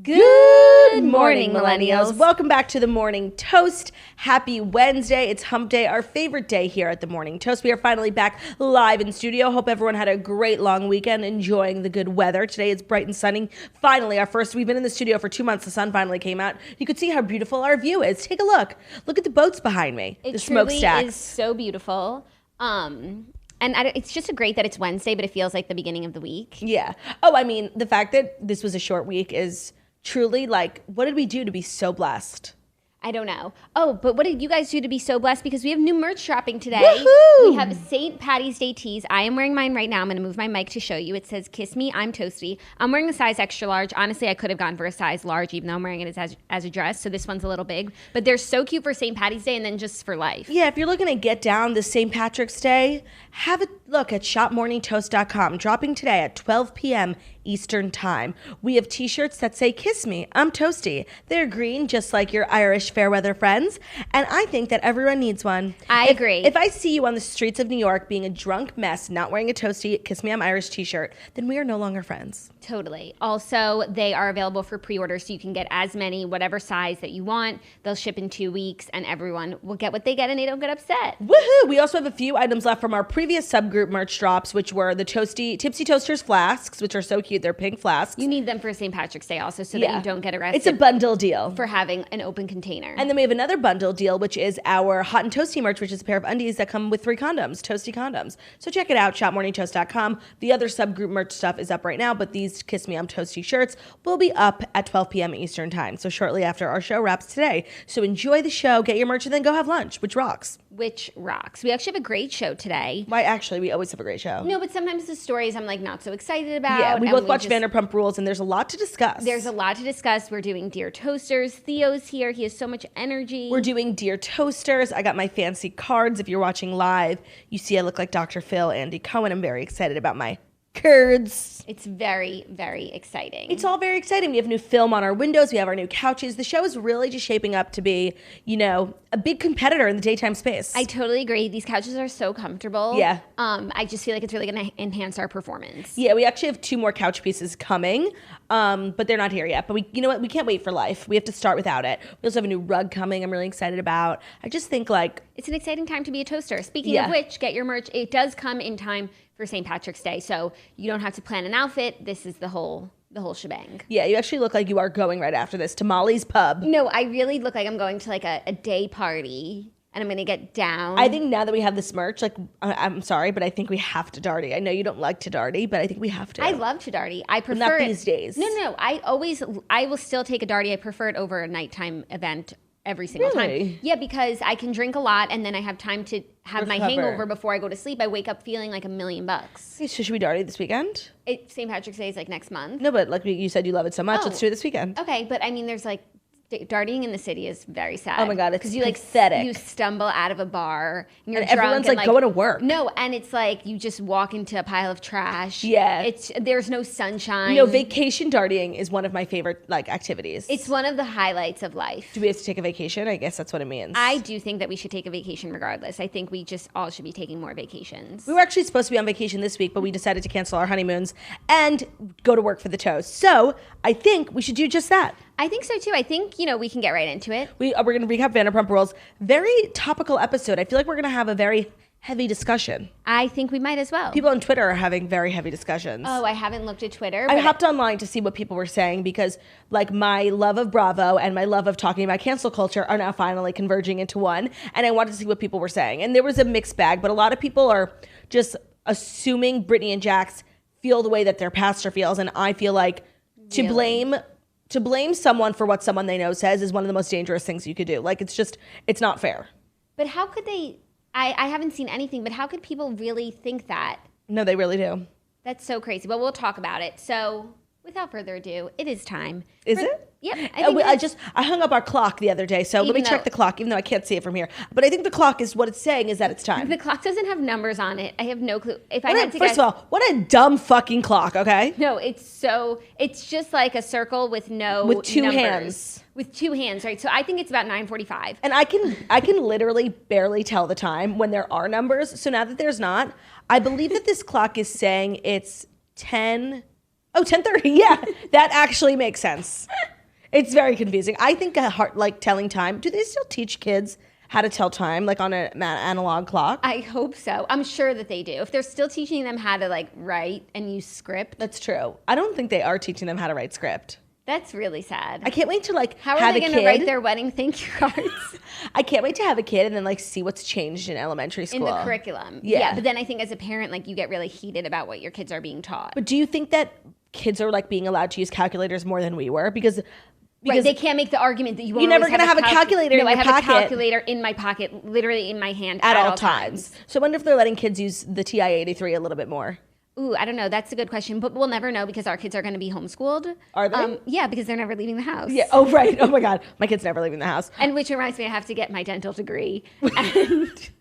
Good morning, millennials. Welcome back to the Morning Toast. Happy Wednesday. It's hump day, our favorite day here at the Morning Toast. We are finally back live in studio. Hope everyone had a great long weekend, enjoying the good weather. Today it's bright and sunny. Finally, we've been in the studio for 2 months. The sun finally came out. You could see how beautiful our view is. Take a look. Look at the boats behind me. The smokestacks. It is so beautiful. It's just great that it's Wednesday, but it feels like the beginning of the week. Yeah. Oh, I mean, the fact that this was a short week is truly like, what did we do to be so blessed? I don't know. Oh, but what did you guys do to be so blessed? Because we have new merch dropping today. Woohoo! We have St. Patty's Day tees. I am wearing mine right now. I'm going to move my mic to show you. It says, "Kiss me, I'm toasty." I'm wearing the size extra large. Honestly, I could have gone for a size large, even though I'm wearing it as a dress. So this one's a little big. But they're so cute for St. Patty's Day and then just for life. Yeah, if you're looking to get down this St. Patrick's Day, have a look at shopmorningtoast.com. Dropping today at 12 p.m. Eastern Time. We have t-shirts that say, "Kiss me, I'm toasty." They're green, just like your Irish fair weather friends. And I think that everyone needs one. I agree. If I see you on the streets of New York being a drunk mess, not wearing a toasty "Kiss me, I'm Irish" t-shirt, then we are no longer friends. Totally. Also, they are available for pre-order, so you can get as many, whatever size that you want. They'll ship in 2 weeks, and everyone will get what they get, and they don't get upset. Woohoo! We also have a few items left from our previous subgroup merch drops, which were the Tipsy Toasters flasks, which are so cute. They're pink flasks. You need them for St. Patrick's Day also, so that you don't get arrested. It's a bundle deal for having an open container. And then we have another bundle deal, which is our Hot and Toasty merch, which is a pair of undies that come with 3 condoms, toasty condoms. So check it out, shopmorningtoast.com. The other subgroup merch stuff is up right now, but these "Kiss Me, I'm Toasty" shirts will be up at 12 p.m. Eastern Time, so shortly after our show wraps today. So enjoy the show, get your merch, and then go have lunch, which rocks. Which rocks. We actually have a great show today. Why, actually, we always have a great show. No, but sometimes the stories I'm like not so excited about. Yeah, we both watch Vanderpump Rules, and there's a lot to discuss. There's a lot to discuss. We're doing Dear Toasters. Theo's here. He has so much energy. We're doing Dear Toasters. I got my fancy cards. If you're watching live, you see I look like Dr. Phil, Andy Cohen. I'm very excited about my curds. It's very, very exciting. It's all very exciting. We have new film on our windows. We have our new couches. The show is really just shaping up to be, a big competitor in the daytime space. I totally agree. These couches are so comfortable. Yeah. I just feel like it's really going to enhance our performance. Yeah, we actually have 2 more couch pieces coming, but they're not here yet. But you know what? We can't wait for life. We have to start without it. We also have a new rug coming I'm really excited about. I just think it's an exciting time to be a toaster. Speaking of which, get your merch. It does come in time for St. Patrick's Day, so you don't have to plan an outfit. This is the whole shebang. Yeah, you actually look like you are going right after this to Molly's Pub. No, I really look like I'm going to like a day party, and I'm going to get down. I think now that we have this merch, I'm sorry, but I think we have to darty. I know you don't like to darty, but I think we have to. I love to darty. I prefer not these days. No. I will still take a darty. I prefer it over a nighttime event every single time. Yeah, because I can drink a lot and then I have time to have my hangover before I go to sleep. I wake up feeling like $1 million. Okay, so should we darty this weekend? St. Patrick's Day is like next month. No, but like you said, you love it so much. Let's do it this weekend. Okay, but I mean, there's like darting in the city is very sad. Oh my God, it's pathetic. You stumble out of a bar and you're and drunk everyone's like going to work. No, and it's like you just walk into a pile of trash. Yeah, there's no sunshine. Vacation darting is one of my favorite activities. It's one of the highlights of life. Do we have to take a vacation? I guess that's what it means. I do think that we should take a vacation regardless. I think we just all should be taking more vacations. We were actually supposed to be on vacation this week, but we decided to cancel our honeymoons and go to work for the toast. So I think we should do just that. I think so too. I think, we can get right into it. We're going to recap Vanderpump Rules. Very topical episode. I feel like we're going to have a very heavy discussion. I think we might as well. People on Twitter are having very heavy discussions. Oh, I haven't looked at Twitter. I hopped online to see what people were saying because my love of Bravo and my love of talking about cancel culture are now finally converging into one. And I wanted to see what people were saying. And there was a mixed bag, but a lot of people are just assuming Brittany and Jax feel the way that their pastor feels. And I feel like to blame someone for what someone they know says is one of the most dangerous things you could do. It's not fair. But how could they, I haven't seen anything, but how could people really think that? No, they really do. That's so crazy. But we'll talk about it. So without further ado, it is time. Is it? Yep. I hung up our clock the other day, so let me check the clock, even though I can't see it from here. But I think the clock is what it's saying is that it's time. The clock doesn't have numbers on it. I have no clue. First of all, what a dumb fucking clock, okay? No, it's just like a circle with two numbers. Hands. With 2 hands, right? So I think it's about 9:45. And I can literally barely tell the time when there are numbers. So now that there's not, I believe that this clock is saying it's 10:30. Yeah, that actually makes sense. It's very confusing. I think like telling time. Do they still teach kids how to tell time, like on an analog clock? I hope so. I'm sure that they do. If they're still teaching them how to like write and use script. That's true. I don't think they are teaching them how to write script. That's really sad. I can't wait to like how have are they going to write their wedding thank you cards? I can't wait to have a kid and then like see what's changed in elementary school. In the curriculum. Yeah. But then I think as a parent, like you get really heated about what your kids are being taught. But do you think that kids are like being allowed to use calculators more than we were? Because they can't make the argument that you're never going to have a calculator in your pocket. I have a calculator in my pocket, literally in my hand at all times. So I wonder if they're letting kids use the TI-83 a little bit more. Ooh, I don't know. That's a good question, but we'll never know because our kids are going to be homeschooled. Are they? Yeah, because they're never leaving the house. Yeah. Oh, right. Oh my God, my kid's never leaving the house. And which reminds me, I have to get my dental degree, and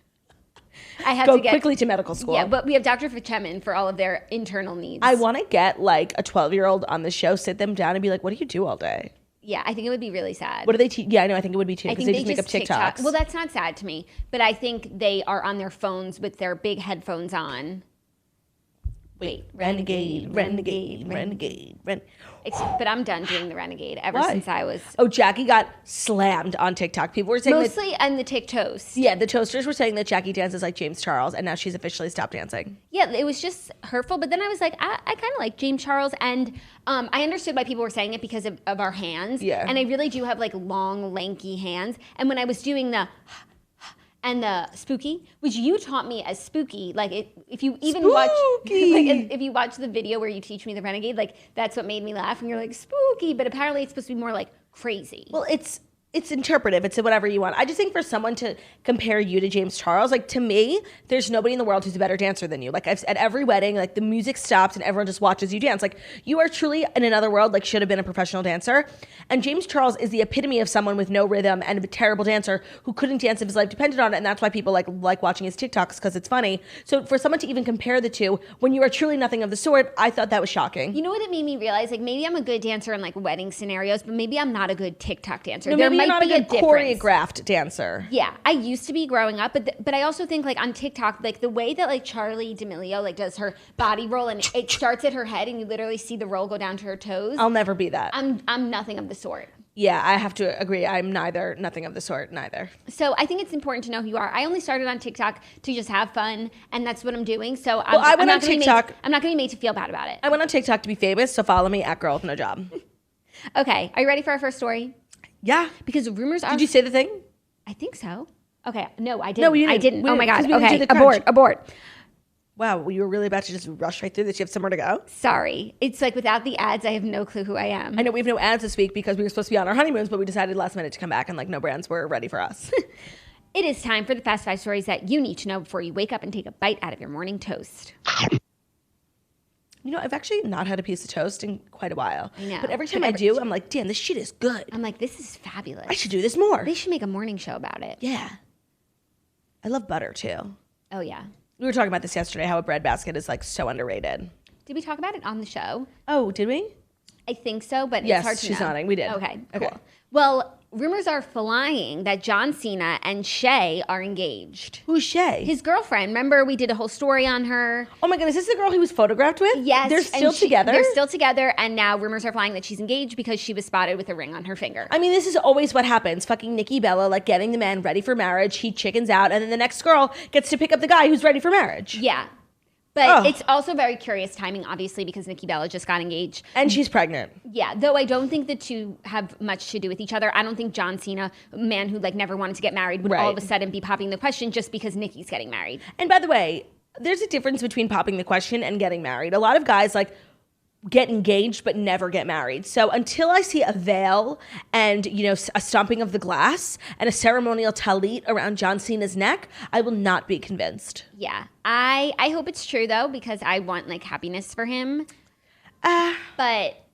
I have to get quickly to medical school. Yeah, but we have Dr. Fichemin for all of their internal needs. I want to get like a 12-year-old on the show, sit them down, and be like, "What do you do all day?" Yeah, I think it would be really sad. What do they teach? Yeah, I know. I think it would be too. Because they just make up TikToks. Well, that's not sad to me, but I think they are on their phones with their big headphones on. Wait, renegade. But I'm done doing the renegade since I was. Oh, Jackie got slammed on TikTok. People were saying mostly on the TikToks. Yeah, the toasters were saying that Jackie dances like James Charles, and now she's officially stopped dancing. Yeah, it was just hurtful. But then I was like, I kind of like James Charles, and I understood why people were saying it because of our hands. Yeah, and I really do have like long, lanky hands. And when I was doing the and the spooky, which you taught me as spooky, like if you even watch, like if you watch the video where you teach me the renegade, like that's what made me laugh. And you're like spooky, but apparently it's supposed to be more like crazy. Well, it's interpretive. It's whatever you want. I just think for someone to compare you to James Charles, like to me, there's nobody in the world who's a better dancer than you. Like at every wedding, like the music stops and everyone just watches you dance. Like you are truly in another world, like should have been a professional dancer. And James Charles is the epitome of someone with no rhythm and a terrible dancer who couldn't dance if his life depended on it. And that's why people like watching his TikToks because it's funny. So for someone to even compare the two when you are truly nothing of the sort, I thought that was shocking. You know what it made me realize? Like maybe I'm a good dancer in like wedding scenarios, but maybe I'm not a good TikTok dancer. No, maybe you're not a good choreographed dancer. Yeah, I used to be growing up, but I also think like on TikTok, like the way that like Charli D'Amelio like does her body roll and it starts at her head and you literally see the roll go down to her toes. I'll never be that. I'm nothing of the sort. Yeah, I have to agree. I'm nothing of the sort, neither. So I think it's important to know who you are. I only started on TikTok to just have fun, and that's what I'm doing. So I'm not going to be made to feel bad about it. I went on TikTok to be famous, so follow me at Girl with No Job. Okay, are you ready for our first story? Yeah. Because rumors are... Did you say the thing? I think so. Okay. No, I didn't. No, you didn't. I didn't. Oh my God. Okay. Abort. Abort. Wow. You were really about to just rush right through this. You have somewhere to go? Sorry. It's like without the ads, I have no clue who I am. I know we have no ads this week because we were supposed to be on our honeymoons, but we decided last minute to come back and like no brands were ready for us. It is time for the fast 5 stories that you need to know before you wake up and take a bite out of your morning toast. You know, I've actually not had a piece of toast in quite a while. I know. But every time I do, I'm like, damn, this shit is good. I'm like, this is fabulous. I should do this more. They should make a morning show about it. Yeah. I love butter, too. Oh, yeah. We were talking about this yesterday, how a bread basket is, like, so underrated. Did we talk about it on the show? Oh, did we? I think so, but yes, it's hard to know. Yes, she's nodding. We did. Okay, cool. Well, rumors are flying that John Cena and Shay are engaged. Who's Shay? His girlfriend. Remember, we did a whole story on her. Oh my goodness, is this the girl he was photographed with? Yes. They're still together? They're still together, and now rumors are flying that she's engaged because she was spotted with a ring on her finger. I mean, this is always what happens. Fucking Nikki Bella, like getting the man ready for marriage, he chickens out, and then the next girl gets to pick up the guy who's ready for marriage. Yeah. But it's also very curious timing, obviously, because Nikki Bella just got engaged. And she's pregnant. Yeah, though I don't think the two have much to do with each other. I don't think John Cena, a man who like never wanted to get married, would all of a sudden be popping the question just because Nikki's getting married. And by the way, there's a difference between popping the question and getting married. A lot of guys like get engaged but never get married. So until I see a veil and, you know, a stomping of the glass and a ceremonial talit around John Cena's neck, I will not be convinced. Yeah. I hope it's true though, because I want like happiness for him. But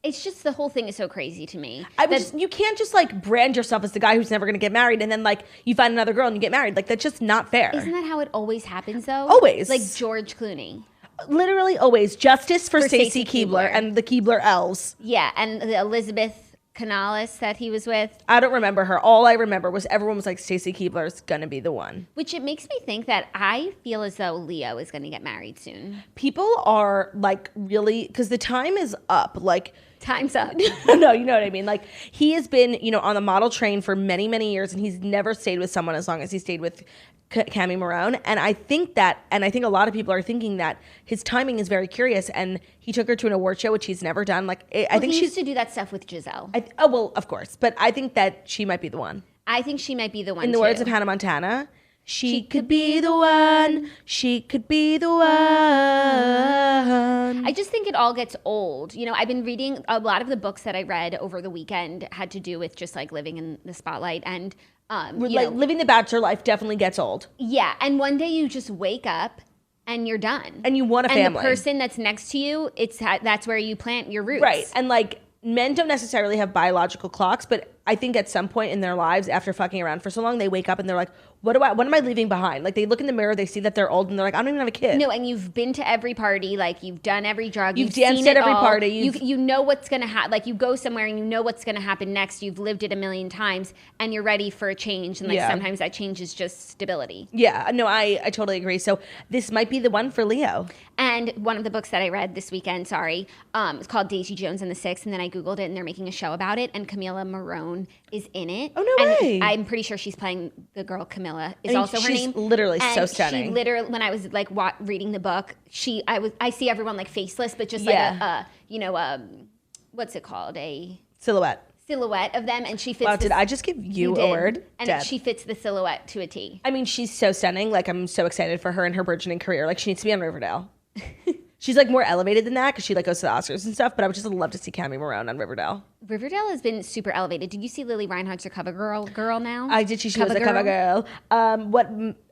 it's just the whole thing is so crazy to me. You can't just like brand yourself as the guy who's never going to get married and then like you find another girl and you get married. Like that's just not fair. Isn't that how it always happens though? Always. Like George Clooney. Literally always. Justice for Stacey Keebler and the Keebler elves. Yeah, and the Elizabeth Canales that he was with. I don't remember her. All I remember was everyone was like, Stacey Keebler's gonna be the one. Which it makes me think that I feel as though Leo is going to get married soon. People are like really, because the time is up. Like, time's up. No, you know what I mean? Like, he has been, on the model train for many, many years, and he's never stayed with someone as long as he stayed with Cami Marone. And I think a lot of people are thinking that his timing is very curious, and he took her to an award show, which he's never done. Like, I think he she used to do that stuff with Giselle. of course. But I think that she might be the one. I think she might be the one, In the words of Hannah Montana, she could be the one. She could be the one. I just think it all gets old. I've been reading a lot of the books that I read over the weekend had to do with just like living in the spotlight and living the bachelor life definitely gets old. Yeah, and one day you just wake up and you're done. And you want a family. And the person that's next to you, that's where you plant your roots. Right. And like men don't necessarily have biological clocks, but I think at some point in their lives, after fucking around for so long, they wake up and they're like, what am I leaving behind? Like, they look in the mirror, they see that they're old, and they're like, I don't even have a kid. No, and you've been to every party, like, you've done every drug, you've danced at every party. You know what's going to happen. Like, you go somewhere and you know what's going to happen next. You've lived it a million times, and you're ready for a change. And, sometimes that change is just stability. Yeah, no, I totally agree. So this might be the one for Leo. And one of the books that I read this weekend, it's called Daisy Jones and the Six, and then I Googled it, and they're making a show about it, and Camila Marone is in it. Oh, no way. I'm pretty sure she's playing the girl Camilla is also her name. She's literally so stunning. She literally, when I was like reading the book, I see everyone like faceless, but just like what's it called? A silhouette of them, and she fits. Wow, did I just give you a word? And she fits the silhouette to a T. I mean, she's so stunning. Like, I'm so excited for her and her burgeoning career. Like, she needs to be on Riverdale. She's like more elevated than that because she like goes to the Oscars and stuff. But I would just love to see Cami Marone on Riverdale. Riverdale has been super elevated. Did you see Lily Reinhardt's a cover girl now? I did. She was a cover girl. What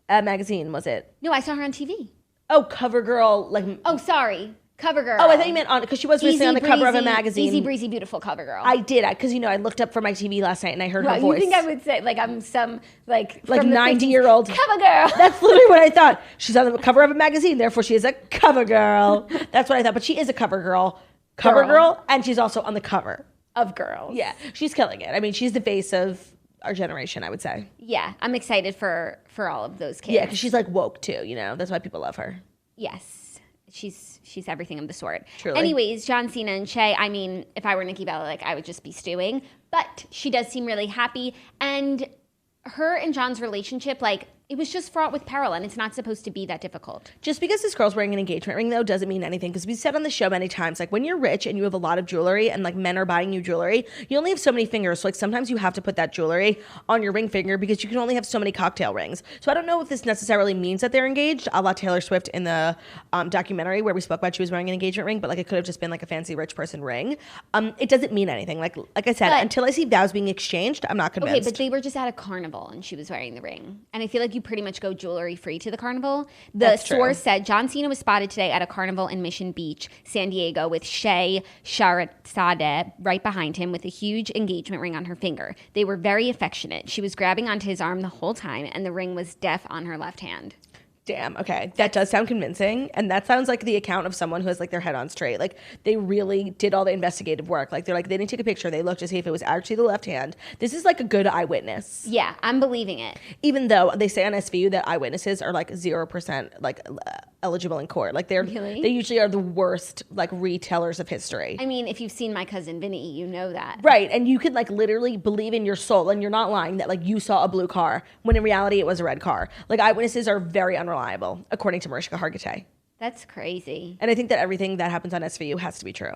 magazine was it? No, I saw her on TV. Oh, cover girl. Like. Oh, sorry. Cover girl. Oh, I thought you meant on, because she was recently on the cover of a magazine. Easy breezy, beautiful cover girl. I did, because I looked up for my TV last night and I heard her voice. You think I would say like I'm some like 90-year-old cover girl? That's literally what I thought. She's on the cover of a magazine, therefore she is a cover girl. That's what I thought. But she is a cover girl, and she's also on the cover of Girls. Yeah, she's killing it. I mean, she's the face of our generation, I would say. Yeah, I'm excited for all of those kids. Yeah, because she's like woke too. That's why people love her. Yes. She's everything of the sort. Truly. Anyways, John Cena and Shay, I mean, if I were Nikki Bella, like, I would just be stewing. But she does seem really happy. And her and John's relationship, like, it was just fraught with peril, and it's not supposed to be that difficult. Just because this girl's wearing an engagement ring, though, doesn't mean anything. Because we've said on the show many times, like, when you're rich and you have a lot of jewelry and, like, men are buying you jewelry, you only have so many fingers. So, like, sometimes you have to put that jewelry on your ring finger because you can only have so many cocktail rings. So I don't know if this necessarily means that they're engaged, a la Taylor Swift in the documentary where we spoke about she was wearing an engagement ring, but, like, it could have just been, like, a fancy rich person ring. It doesn't mean anything. Like I said, until I see vows being exchanged, I'm not convinced. Okay, but they were just at a carnival, and she was wearing the ring. And I feel like you pretty much go jewelry free to the carnival. The source said John Cena was spotted today at a carnival in Mission Beach, San Diego, with Shay Shariatzadeh right behind him with a huge engagement ring on her finger. They were very affectionate. She was grabbing onto his arm the whole time, and the ring was deaf on her left hand. Damn, okay. That does sound convincing. And that sounds like the account of someone who has like their head on straight. Like they really did all the investigative work. Like they didn't take a picture. They looked to see if it was actually the left hand. This is like a good eyewitness. Yeah, I'm believing it. Even though they say on SVU that eyewitnesses are like 0% like eligible in court. Like they usually are the worst like retellers of history. I mean, if you've seen My Cousin Vinny, you know that. Right. And you could like literally believe in your soul and you're not lying that like you saw a blue car when in reality it was a red car. Like eyewitnesses are very unreliable, according to Mariska Hargitay. That's crazy. And I think that everything that happens on SVU has to be true.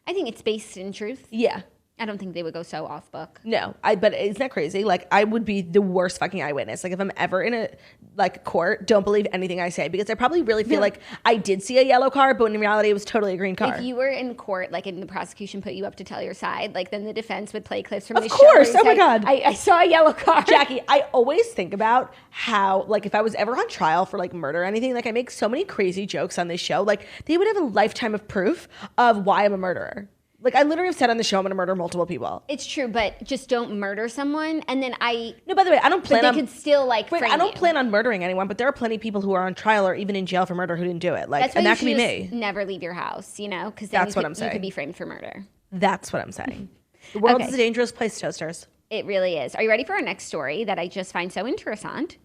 I think it's based in truth. Yeah. I don't think they would go so off book. No, but isn't that crazy? Like, I would be the worst fucking eyewitness. Like, if I'm ever in a, like, court, don't believe anything I say. Because I probably really feel like I did see a yellow car, but in reality, it was totally a green car. If you were in court, like, and the prosecution put you up to tell your side, like, then the defense would play clips from the show. Of course. Oh, my God. I saw a yellow car. Jackie, I always think about how, like, if I was ever on trial for, like, murder or anything, like, I make so many crazy jokes on this show. Like, they would have a lifetime of proof of why I'm a murderer. Like, I literally have said on the show I'm going to murder multiple people. It's true, but just don't murder someone. And then No, by the way, I don't plan on... But they could still, like, Wait, I don't plan on murdering anyone, but there are plenty of people who are on trial or even in jail for murder who didn't do it. Like, and that could be me. Never leave your house, you know? Because that's what I'm saying. You could be framed for murder. That's what I'm saying. The world Okay. is a dangerous place, toasters. It really is. Are you ready for our next story that I just find so interessant?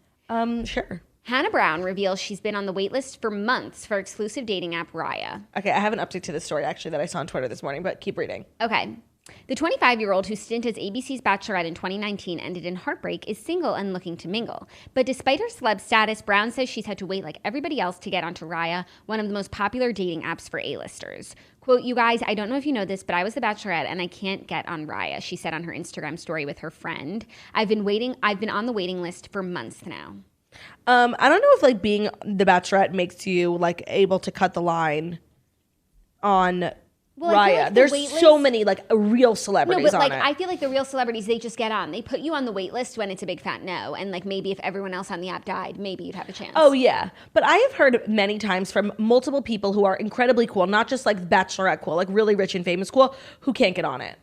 Sure. Hannah Brown reveals she's been on the wait list for months for exclusive dating app Raya. Okay, I have an update to this story, actually, that I saw on Twitter this morning, but keep reading. Okay. The 25-year-old whose stint as ABC's Bachelorette in 2019 ended in heartbreak is single and looking to mingle. But despite her celeb status, Brown says she's had to wait like everybody else to get onto Raya, one of the most popular dating apps for A-listers. Quote, "You guys, I don't know if you know this, but I was the Bachelorette and I can't get on Raya," she said on her Instagram story with her friend. I've been on the waiting list for months now. I don't know if like being the Bachelorette makes you like able to cut the line on Well, I feel Raya. like the There's wait so list- many like real No, celebrities but like on it. I feel like the real celebrities, they just get on. They put you on the wait list when it's a big fat no. And like maybe if everyone else on the app died, maybe you'd have a chance. Oh, yeah. But I have heard many times from multiple people who are incredibly cool, not just like Bachelorette cool, like really rich and famous cool, who can't get on it.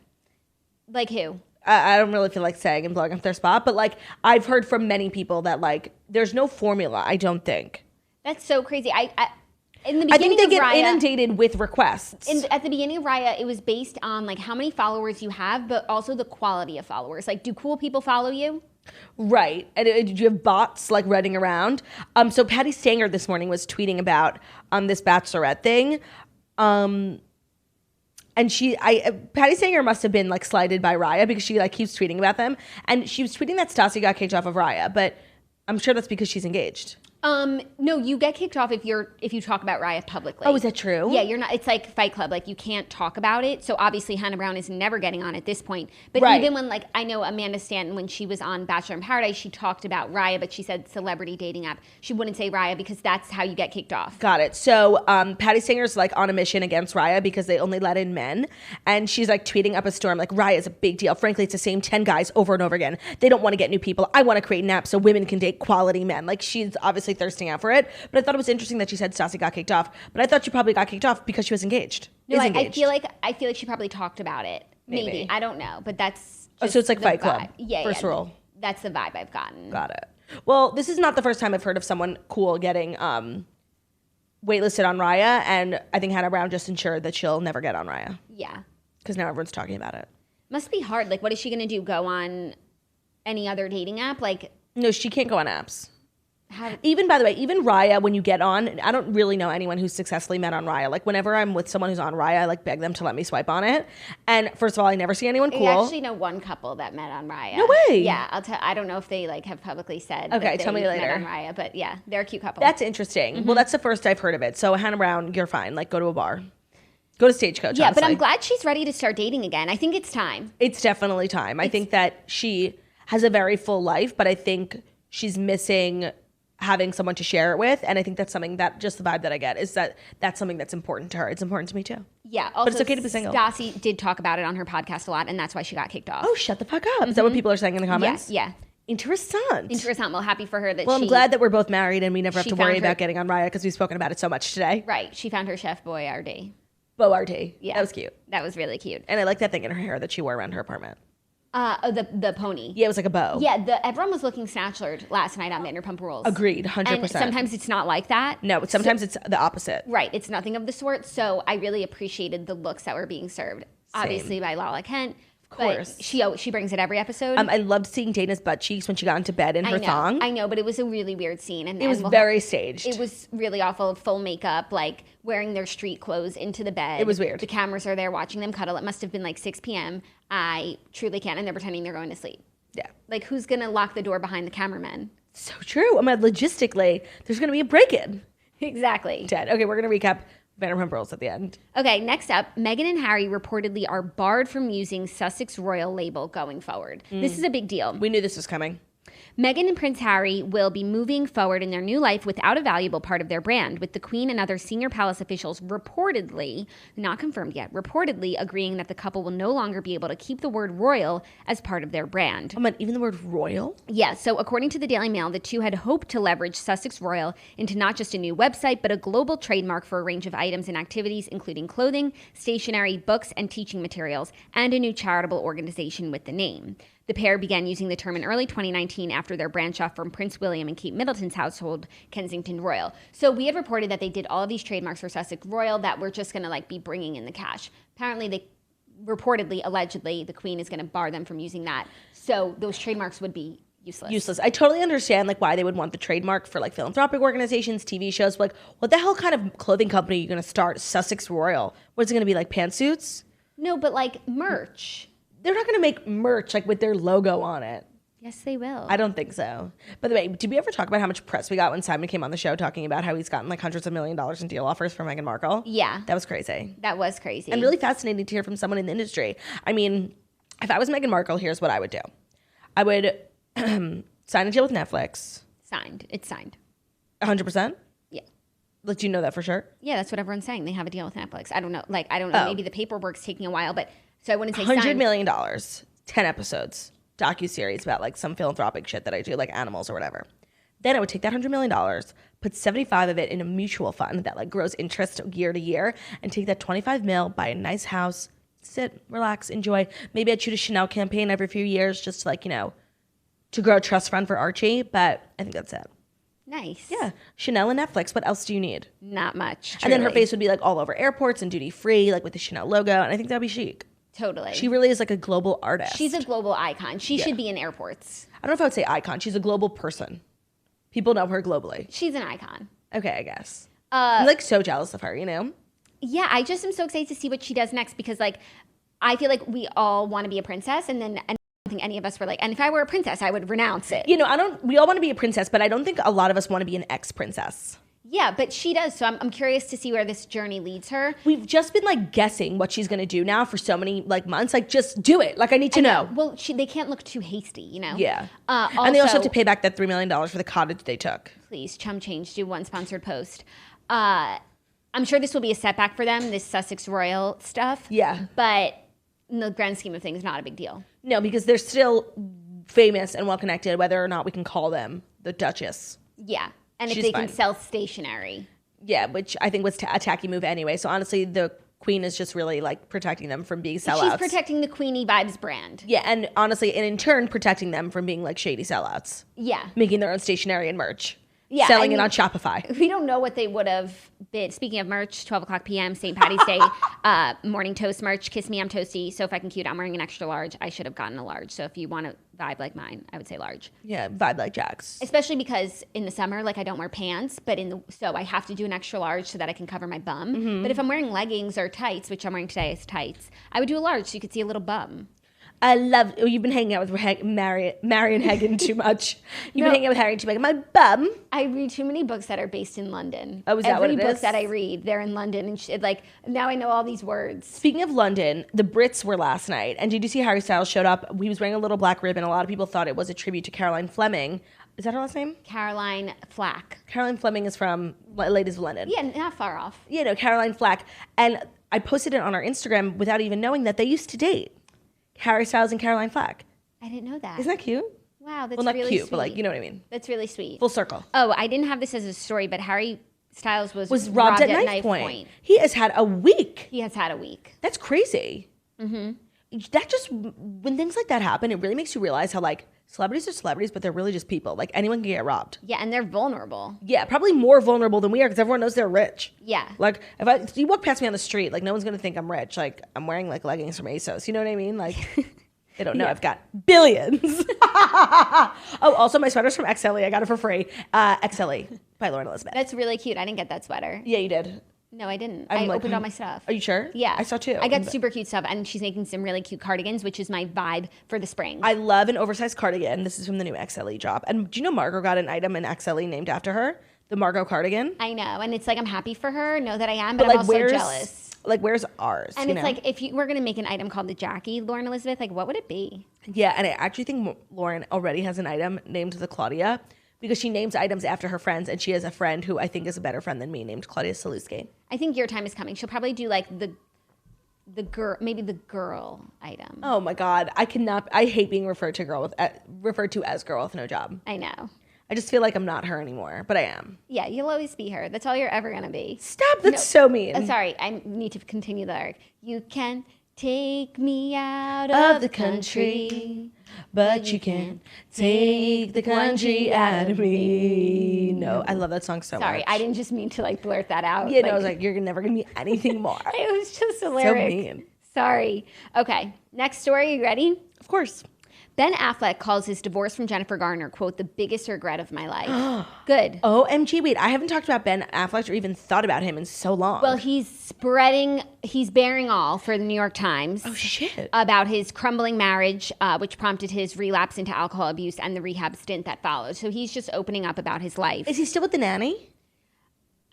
Like who? I don't really feel like saying and blowing up their spot, but like I've heard from many people that like there's no formula, I don't think. That's so crazy. I in the I beginning think they of get Raya, inundated with requests. at the beginning of Raya, it was based on like how many followers you have, but also the quality of followers. Like, do cool people follow you? Right. And you have bots like running around. So Patty Stanger this morning was tweeting about this Bachelorette thing. And Patty Stanger must have been like slighted by Raya because she like keeps tweeting about them. And she was tweeting that Stassi got kicked off of Raya, but I'm sure that's because she's engaged. No, you get kicked off if you talk about Raya publicly. Oh, is that true? Yeah, you're not. It's like Fight Club. Like you can't talk about it. So obviously Hannah Brown is never getting on at this point. But Right. even when like I know Amanda Stanton, when she was on Bachelor in Paradise, she talked about Raya, but she said celebrity dating app. She wouldn't say Raya because that's how you get kicked off. Got it. So Patty Stanger's like on a mission against Raya because they only let in men. And she's like tweeting up a storm like Raya is a big deal. Frankly, it's the same 10 guys over and over again. They don't want to get new people. I want to create an app so women can date quality men. Like she's obviously thirsting out for it. But I thought it was interesting that she said Stassi got kicked off. But I thought she probably got kicked off because she was engaged. No, Is I engaged. feel like she probably talked about it. Maybe. Maybe. I don't know, but that's Oh, so it's like the Fight Club. vibe. Yeah, First rule. That's the vibe I've gotten. Got it. Well, this is not the first time I've heard of someone cool getting waitlisted on Raya, and I think Hannah Brown just ensured that she'll never get on Raya Yeah. because now everyone's talking about it. Must be hard. Like, what is she going to do? Go on any other dating app? Like, No, she can't go on apps. how? Even, by the way, even Raya, when you get on, I don't really know anyone who's successfully met on Raya. Like, whenever I'm with someone who's on Raya, I, like, beg them to let me swipe on it. And first of all, I never see anyone cool. I actually know one couple that met on Raya. No way. Yeah, I don't know if they like have publicly said. Okay, that tell they me later. Met on Raya, but yeah, they're a cute couple. That's interesting. Well, that's the first I've heard of it. So, Hannah Brown, you're fine. Like, go to a bar. Go to Stagecoach, yeah, but I'm honestly. glad she's ready to start dating again. I think it's time. It's definitely time. I think that she has a very full life, but I think she's missing having someone to share it with. And I think that's something that just the vibe that I get is that that's something that's important to her. It's important to me too. Yeah, also, it's okay to be single. Stassi did talk about it on her podcast a lot, and that's why she got kicked off. Oh, shut the fuck up. Is that what people are saying in the comments? yeah. Interessant. Interessant. Well, happy for her that Well, she. I'm glad that we're both married and we never have she to worry found her- about getting on Raya because we've spoken about it so much today. Right, she found her chef Boyardee. Beau RT. Yeah, That was cute. That was really cute. And I like that thing in her hair that she wore around her apartment. The pony. Yeah, it was like a bow. Yeah, everyone was looking snatchered last night on Vanderpump Rules. Agreed, 100%. And sometimes it's not like that. No, but sometimes it's the opposite. Right, it's nothing of the sort. So I really appreciated the looks that were being served, obviously by Lala Kent. Of course. she brings it every episode. I loved seeing Dana's butt cheeks when she got into bed in her thong. I know, but it was a really weird scene, and It was very staged. It was really awful. Full makeup, like wearing their street clothes into the bed. It was weird. The cameras are there watching them cuddle. It must have been like 6 p.m. I truly can't, and they're pretending they're going to sleep. Yeah. Like, who's gonna lock the door behind the cameramen? So true. I mean, logistically, there's going to be a break-in. Exactly. Dead. Okay, we're going to recap Vanderpump Rules at the end. Okay, next up, Meghan and Harry reportedly are barred from using Sussex Royal label going forward. This is a big deal. We knew this was coming. Meghan and Prince Harry will be moving forward in their new life without a valuable part of their brand, with the Queen and other senior palace officials reportedly, not confirmed yet, reportedly agreeing that the couple will no longer be able to keep the word royal as part of their brand. Oh, man, even the word royal? Yeah, so according to the Daily Mail, the two had hoped to leverage Sussex Royal into not just a new website, but a global trademark for a range of items and activities, including clothing, stationery, books, and teaching materials, and a new charitable organization with the name. The pair began using the term in early 2019 after their branch off from Prince William and Kate Middleton's household, Kensington Royal. So we had reported that they did all of these trademarks for Sussex Royal that were just going to like be bringing in the cash. Apparently reportedly, allegedly, the Queen is going to bar them from using that. So those trademarks would be useless. I totally understand like why they would want the trademark for like philanthropic organizations, TV shows. But, like, what the hell kind of clothing company are you going to start? Sussex Royal. What is it going to be, like pantsuits? No, but like merch. They're not going to make merch like with their logo on it. Yes, they will. I don't think so. By the way, did we ever talk about how much press we got when Simon came on the show talking about how he's gotten like hundreds of $millions in deal offers from Meghan Markle? Yeah. That was crazy. That was crazy. And really fascinating to hear from someone in the industry. I mean, if I was Meghan Markle, here's what I would do. I would sign a deal with Netflix. Signed. It's signed. 100%? Yeah. Like, do you know that for sure? Yeah, that's what everyone's saying. They have a deal with Netflix. I don't know. Like, I don't know. Maybe the paperwork's taking a while, but so I wouldn't say $100 signed. million, 10 episodes, docuseries about like some philanthropic shit that I do, like animals or whatever. Then I would take that $100 million, put 75 of it in a mutual fund that like grows interest year to year, and take that 25 mil, buy a nice house, sit, relax, enjoy. Maybe I'd shoot a Chanel campaign every few years just to like, you know, to grow a trust fund for Archie, but I think that's it. Nice. Yeah. Chanel and Netflix. What else do you need? Not much. And then her truly. face would be like all over airports and duty free, like with the Chanel logo. And I think that'd be chic. Totally. She really is like a global artist. She's a global icon. She should be in airports. I don't know if I would say icon. She's a global person. People know her globally. She's an icon. Okay, I guess. I'm like so jealous of her, you know? Yeah, I just am so excited to see what she does next because like I feel like we all want to be a princess and then I don't think any of us were like, and if I were a princess, I would renounce it. You know, we all want to be a princess, but I don't think a lot of us want to be an ex-princess. Yeah, but she does. So I'm curious to see where this journey leads her. We've just been like guessing what she's going to do now for so many like months. Like, just do it. Like, I need to know. Well, they can't look too hasty, you know? Yeah. Also, and they also have to pay back that $3 million for the cottage they took. Please, chum change, do one sponsored post. I'm sure this will be a setback for them, this Sussex Royal stuff. Yeah. But in the grand scheme of things, not a big deal. No, because they're still famous and well-connected, whether or not we can call them the Duchess. Yeah. And if She's they fine. can sell stationery. Yeah, which I think was a tacky move anyway. So honestly, the Queen is just really like protecting them from being sellouts. She's protecting the Queenie Vibes brand. Yeah, and honestly, and in turn, protecting them from being like shady sellouts. Yeah. Making their own stationery and merch. Yeah, Selling I mean, it on Shopify. We don't know what they would have bid. Speaking of merch, 12 o'clock p.m., St. Patty's Day, morning toast merch, Kiss Me, I'm Toasty, So If I Can Cute, I'm wearing an extra large. I should have gotten a large. So if you want to vibe like mine, I would say large. Yeah, vibe like Jax. Especially because in the summer, like I don't wear pants, but so I have to do an extra large so that I can cover my bum. Mm-hmm. But if I'm wearing leggings or tights, which I'm wearing today is tights, I would do a large so you could see a little bum. I love, you've been hanging out with Marion Hagen too much. You've been hanging out with Harry too much. My bum. I read too many books that are based in London. Oh, is that what it is? Every book that I read, they're in London. And like, now I know all these words. Speaking of London, the Brits were last night. And did you see Harry Styles showed up? He was wearing a little black ribbon. A lot of people thought it was a tribute to Caroline Fleming. Is that her last name? Caroline Flack. Caroline Fleming is from Ladies of London. Yeah, not far off. You know, Caroline Flack. And I posted it on our Instagram without even knowing that they used to date. Harry Styles and Caroline Flack. I didn't know that. Isn't that cute? Wow, that's Well, not really cute, sweet. but like, you know what I mean. That's really sweet. Full circle. Oh, I didn't have this as a story, but Harry Styles was robbed at knife point. He has had a week. He has had a week. That's crazy. Mm-hmm. That just, when things like that happen, it really makes you realize how like celebrities are celebrities, but they're really just people. Like anyone can get robbed. Yeah, and they're vulnerable. Yeah, probably more vulnerable than we are because everyone knows they're rich. Yeah. Like if you walk past me on the street, like no one's gonna think I'm rich. Like I'm wearing like leggings from ASOS. You know what I mean? Like they don't know I've got billions. Oh, also my sweater's from XLE. I got it for free. XLE by Lauren Elizabeth. That's really cute. I didn't get that sweater. Yeah, you did. No, I didn't. I'm I like, opened all my stuff. Are you sure? Yeah. I saw too. I got super cute stuff, and she's making some really cute cardigans, which is my vibe for the spring. I love an oversized cardigan. This is from the new XLE drop. And do you know Margot got an item in XLE named after her? The Margot cardigan. I know, and it's like I'm happy for her, know that I am, but I'm like, also jealous. Like, where's ours? And you it's know? like, if you were going to make an item called the Jackie Lauren Elizabeth, like, what would it be? Yeah, and I actually think Lauren already has an item named the Claudia because she names items after her friends, and she has a friend who I think is a better friend than me named Claudia Saluski. I think your time is coming. She'll probably do, like, the girl, maybe the girl item. Oh my God, I cannot. I hate being referred to as girl with no job. I know. I just feel like I'm not her anymore, but I am. Yeah, you'll always be her. That's all you're ever going to be. Stop, that's so mean. I'm sorry, I need to continue the lyric. You can take me out of the country, but you can't take the country out of me. No, I love that song so much. Sorry, I didn't just mean to like blurt that out. Yeah, no, I was like, you're never gonna be anything more. It was just a So lyric. mean. Sorry. Okay. Next story. You ready? Of course. Ben Affleck calls his divorce from Jennifer Garner, quote, the biggest regret of my life. Good. OMG, wait, I haven't talked about Ben Affleck or even thought about him in so long. Well, he's bearing all for the New York Times. Oh, shit. About his crumbling marriage, which prompted his relapse into alcohol abuse and the rehab stint that followed. So he's just opening up about his life. Is he still with the nanny?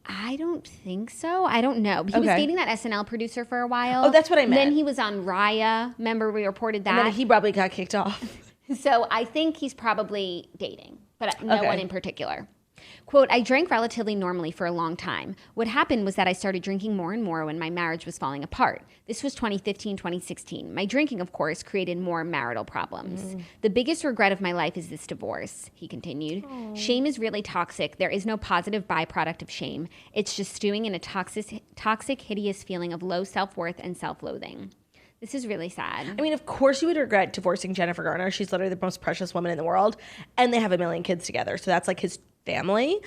I don't think so. I don't know. He was dating that SNL producer for a while. Oh, that's what I meant. Then he was on Raya. Remember we reported that? And then he probably got kicked off. So I think he's probably dating, but no one in particular. Quote, I drank relatively normally for a long time. What happened was that I started drinking more and more when my marriage was falling apart. This was 2015, 2016. My drinking, of course, created more marital problems. The biggest regret of my life is this divorce, he continued. Shame is really toxic. There is no positive byproduct of shame. It's just stewing in a toxic, hideous feeling of low self-worth and self-loathing. This is really sad. I mean, of course you would regret divorcing Jennifer Garner. She's literally the most precious woman in the world. And they have 1 million kids together. So that's like his family.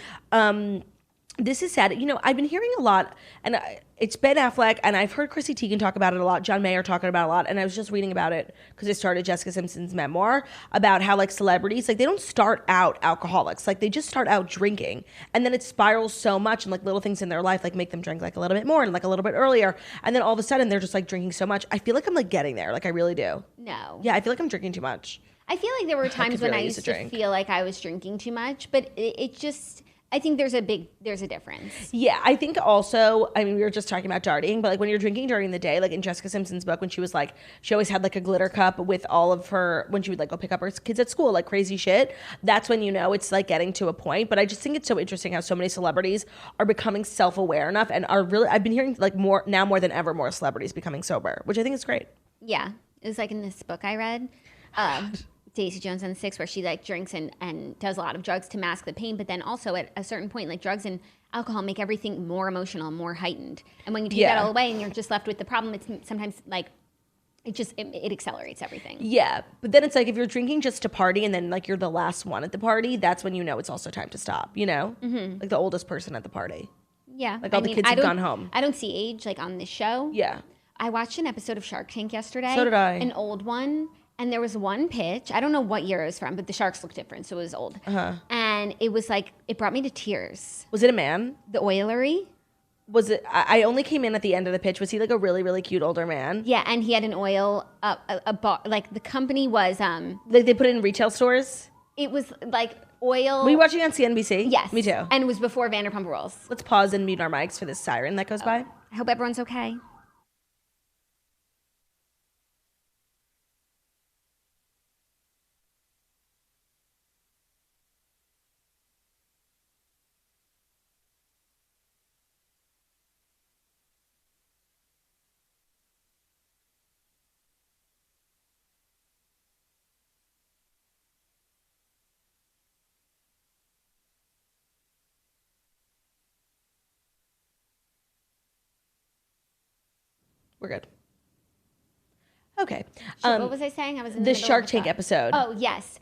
This is sad. You know, I've been hearing a lot, and it's Ben Affleck, and I've heard Chrissy Teigen talk about it a lot, John Mayer talking about it a lot, and I was just reading about it because I started Jessica Simpson's memoir about how, like, celebrities, like, they don't start out alcoholics. Like, they just start out drinking, and then it spirals so much, and, like, little things in their life, like, make them drink, like, a little bit more and, like, a little bit earlier, and then all of a sudden, they're just, like, drinking so much. I feel like I'm, like, getting there. Like, I really do. No. Yeah, I feel like I'm drinking too much. I feel like there were times when I used to feel like I was drinking too much, but it just... I think there's a difference. Yeah, I think also, I mean, we were just talking about darting, but like when you're drinking during the day, like in Jessica Simpson's book, when she was like, she always had like a glitter cup with all of her, when she would like go pick up her kids at school, like crazy shit. That's when you know it's like getting to a point. But I just think it's so interesting how so many celebrities are becoming self-aware enough and are really, I've been hearing like more than ever, more celebrities becoming sober, which I think is great. Yeah. It was like in this book I read. Daisy Jones and the Six, where she like drinks and does a lot of drugs to mask the pain, but then also at a certain point, like drugs and alcohol make everything more emotional, more heightened. And when you take that all away and you're just left with the problem, it's sometimes like it accelerates everything. Yeah, but then it's like if you're drinking just to party and then like you're the last one at the party, that's when you know it's also time to stop. You know, like the oldest person at the party. Yeah, like all the kids have gone home. I don't see age like on this show. Yeah, I watched an episode of Shark Tank yesterday. So did I. An old one. And there was one pitch. I don't know what year it was from, but the sharks look different, so it was old. And it was like, it brought me to tears. Was it a man? The oilery. Was it? I only came in at the end of the pitch. Was he like a really, really cute older man? Yeah, and he had an oil, a bar. Like the company was. Like they put it in retail stores? It was like oil. Were you watching on CNBC? Yes. Me too. And it was before Vanderpump Rules. Let's pause and mute our mics for this siren that goes by. I hope everyone's okay. We're good. Okay. What was I saying? I was in the Shark Tank episode. Oh, yes.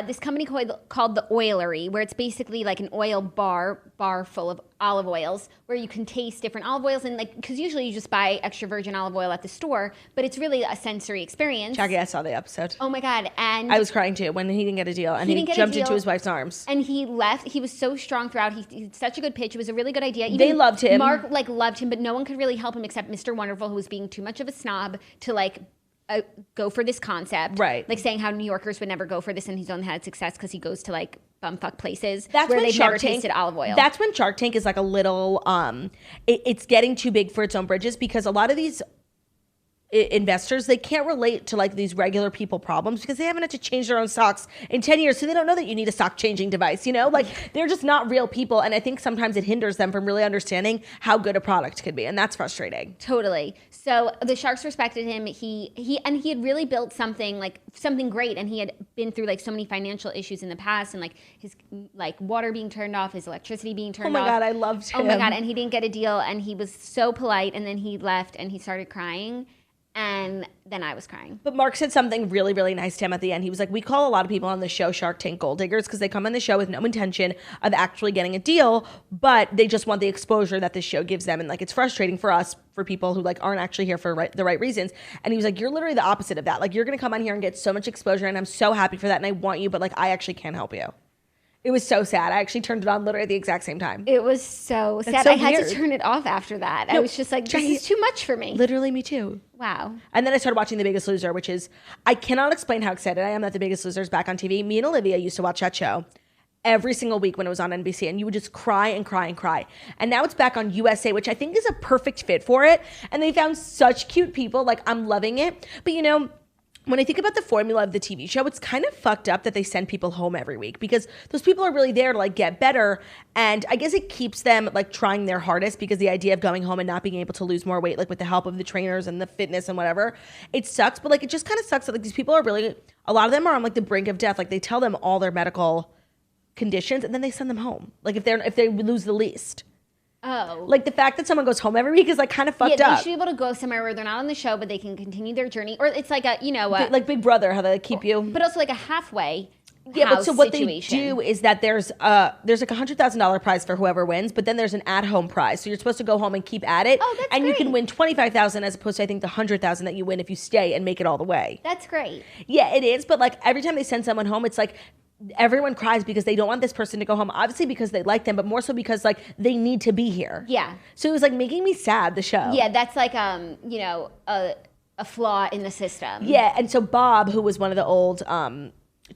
This company called the Oilery, where it's basically like an oil bar full of olive oils, where you can taste different olive oils, and like, because usually you just buy extra virgin olive oil at the store, but it's really a sensory experience. Jackie, I saw the episode. Oh my God. And I was crying too when he didn't get a deal, and he jumped into his wife's arms. And he left. He was so strong throughout. He had such a good pitch. It was a really good idea. Even they loved him. Mark loved him, but no one could really help him except Mr. Wonderful, who was being too much of a snob to like go for this concept, right? Like saying how New Yorkers would never go for this, and he's only had success because he goes to like bumfuck places where they've never tasted olive oil. That's when Shark Tank is like a little, it's getting too big for its own bridges, because a lot of these investors, they can't relate to like these regular people problems because they haven't had to change their own stocks in 10 years. So they don't know that you need a stock changing device, you know, like they're just not real people. And I think sometimes it hinders them from really understanding how good a product could be. And that's frustrating. Totally. So the Sharks respected him. He had really built something great. And he had been through like so many financial issues in the past, and like his like water being turned off, his electricity being turned off. Oh my God, I loved him. Oh my God. And he didn't get a deal, and he was so polite. And then he left and he started crying. And then I was crying. But Mark said something really, really nice to him at the end. He was like, we call a lot of people on the show Shark Tank gold diggers because they come on the show with no intention of actually getting a deal, but they just want the exposure that this show gives them. And like, it's frustrating for us, for people who like aren't actually here for the right reasons. And he was like, you're literally the opposite of that. Like, you're going to come on here and get so much exposure, and I'm so happy for that, and I want you, but like, I actually can't help you. It was so sad. I actually turned it on literally at the exact same time. It was so sad. So I had weird. to turn it off after that. No, I was just like, this is too much for me. Literally me too. Wow. And then I started watching The Biggest Loser, which is, I cannot explain how excited I am that The Biggest Loser is back on TV. Me and Olivia used to watch that show every single week when it was on NBC, and you would just cry and cry and cry. And now it's back on USA, which I think is a perfect fit for it. And they found such cute people. Like, I'm loving it. But you know, when I think about the formula of the TV show, it's kind of fucked up that they send people home every week, because those people are really there to like get better. And I guess it keeps them like trying their hardest, because the idea of going home and not being able to lose more weight, like with the help of the trainers and the fitness and whatever, it sucks. But like, it just kind of sucks that like these people are really, a lot of them are on like the brink of death. Like, they tell them all their medical conditions and then they send them home. Like, if they lose the least. Oh. Like, the fact that someone goes home every week is like kind of fucked Yeah, up. they should be able to go somewhere where they're not on the show, but they can continue their journey. Or it's like a, you know, Like Big Brother, how they like keep you. but also like a halfway Yeah, but house so what situation. they do is that there's like $100,000 prize for whoever wins, but then there's an at-home prize. So you're supposed to go home and keep at it. Oh, that's and you can great. win $25,000 as opposed to I think the $100,000 that you win if you stay and make it all the way. That's great. Yeah, it is. But like, every time they send someone home, it's like everyone cries because they don't want this person to go home. Obviously because they like them, but more so because like they need to be here. Yeah. So it was like making me sad, the show. Yeah, that's like you know, a flaw in the system. Yeah, and so Bob, who was one of the old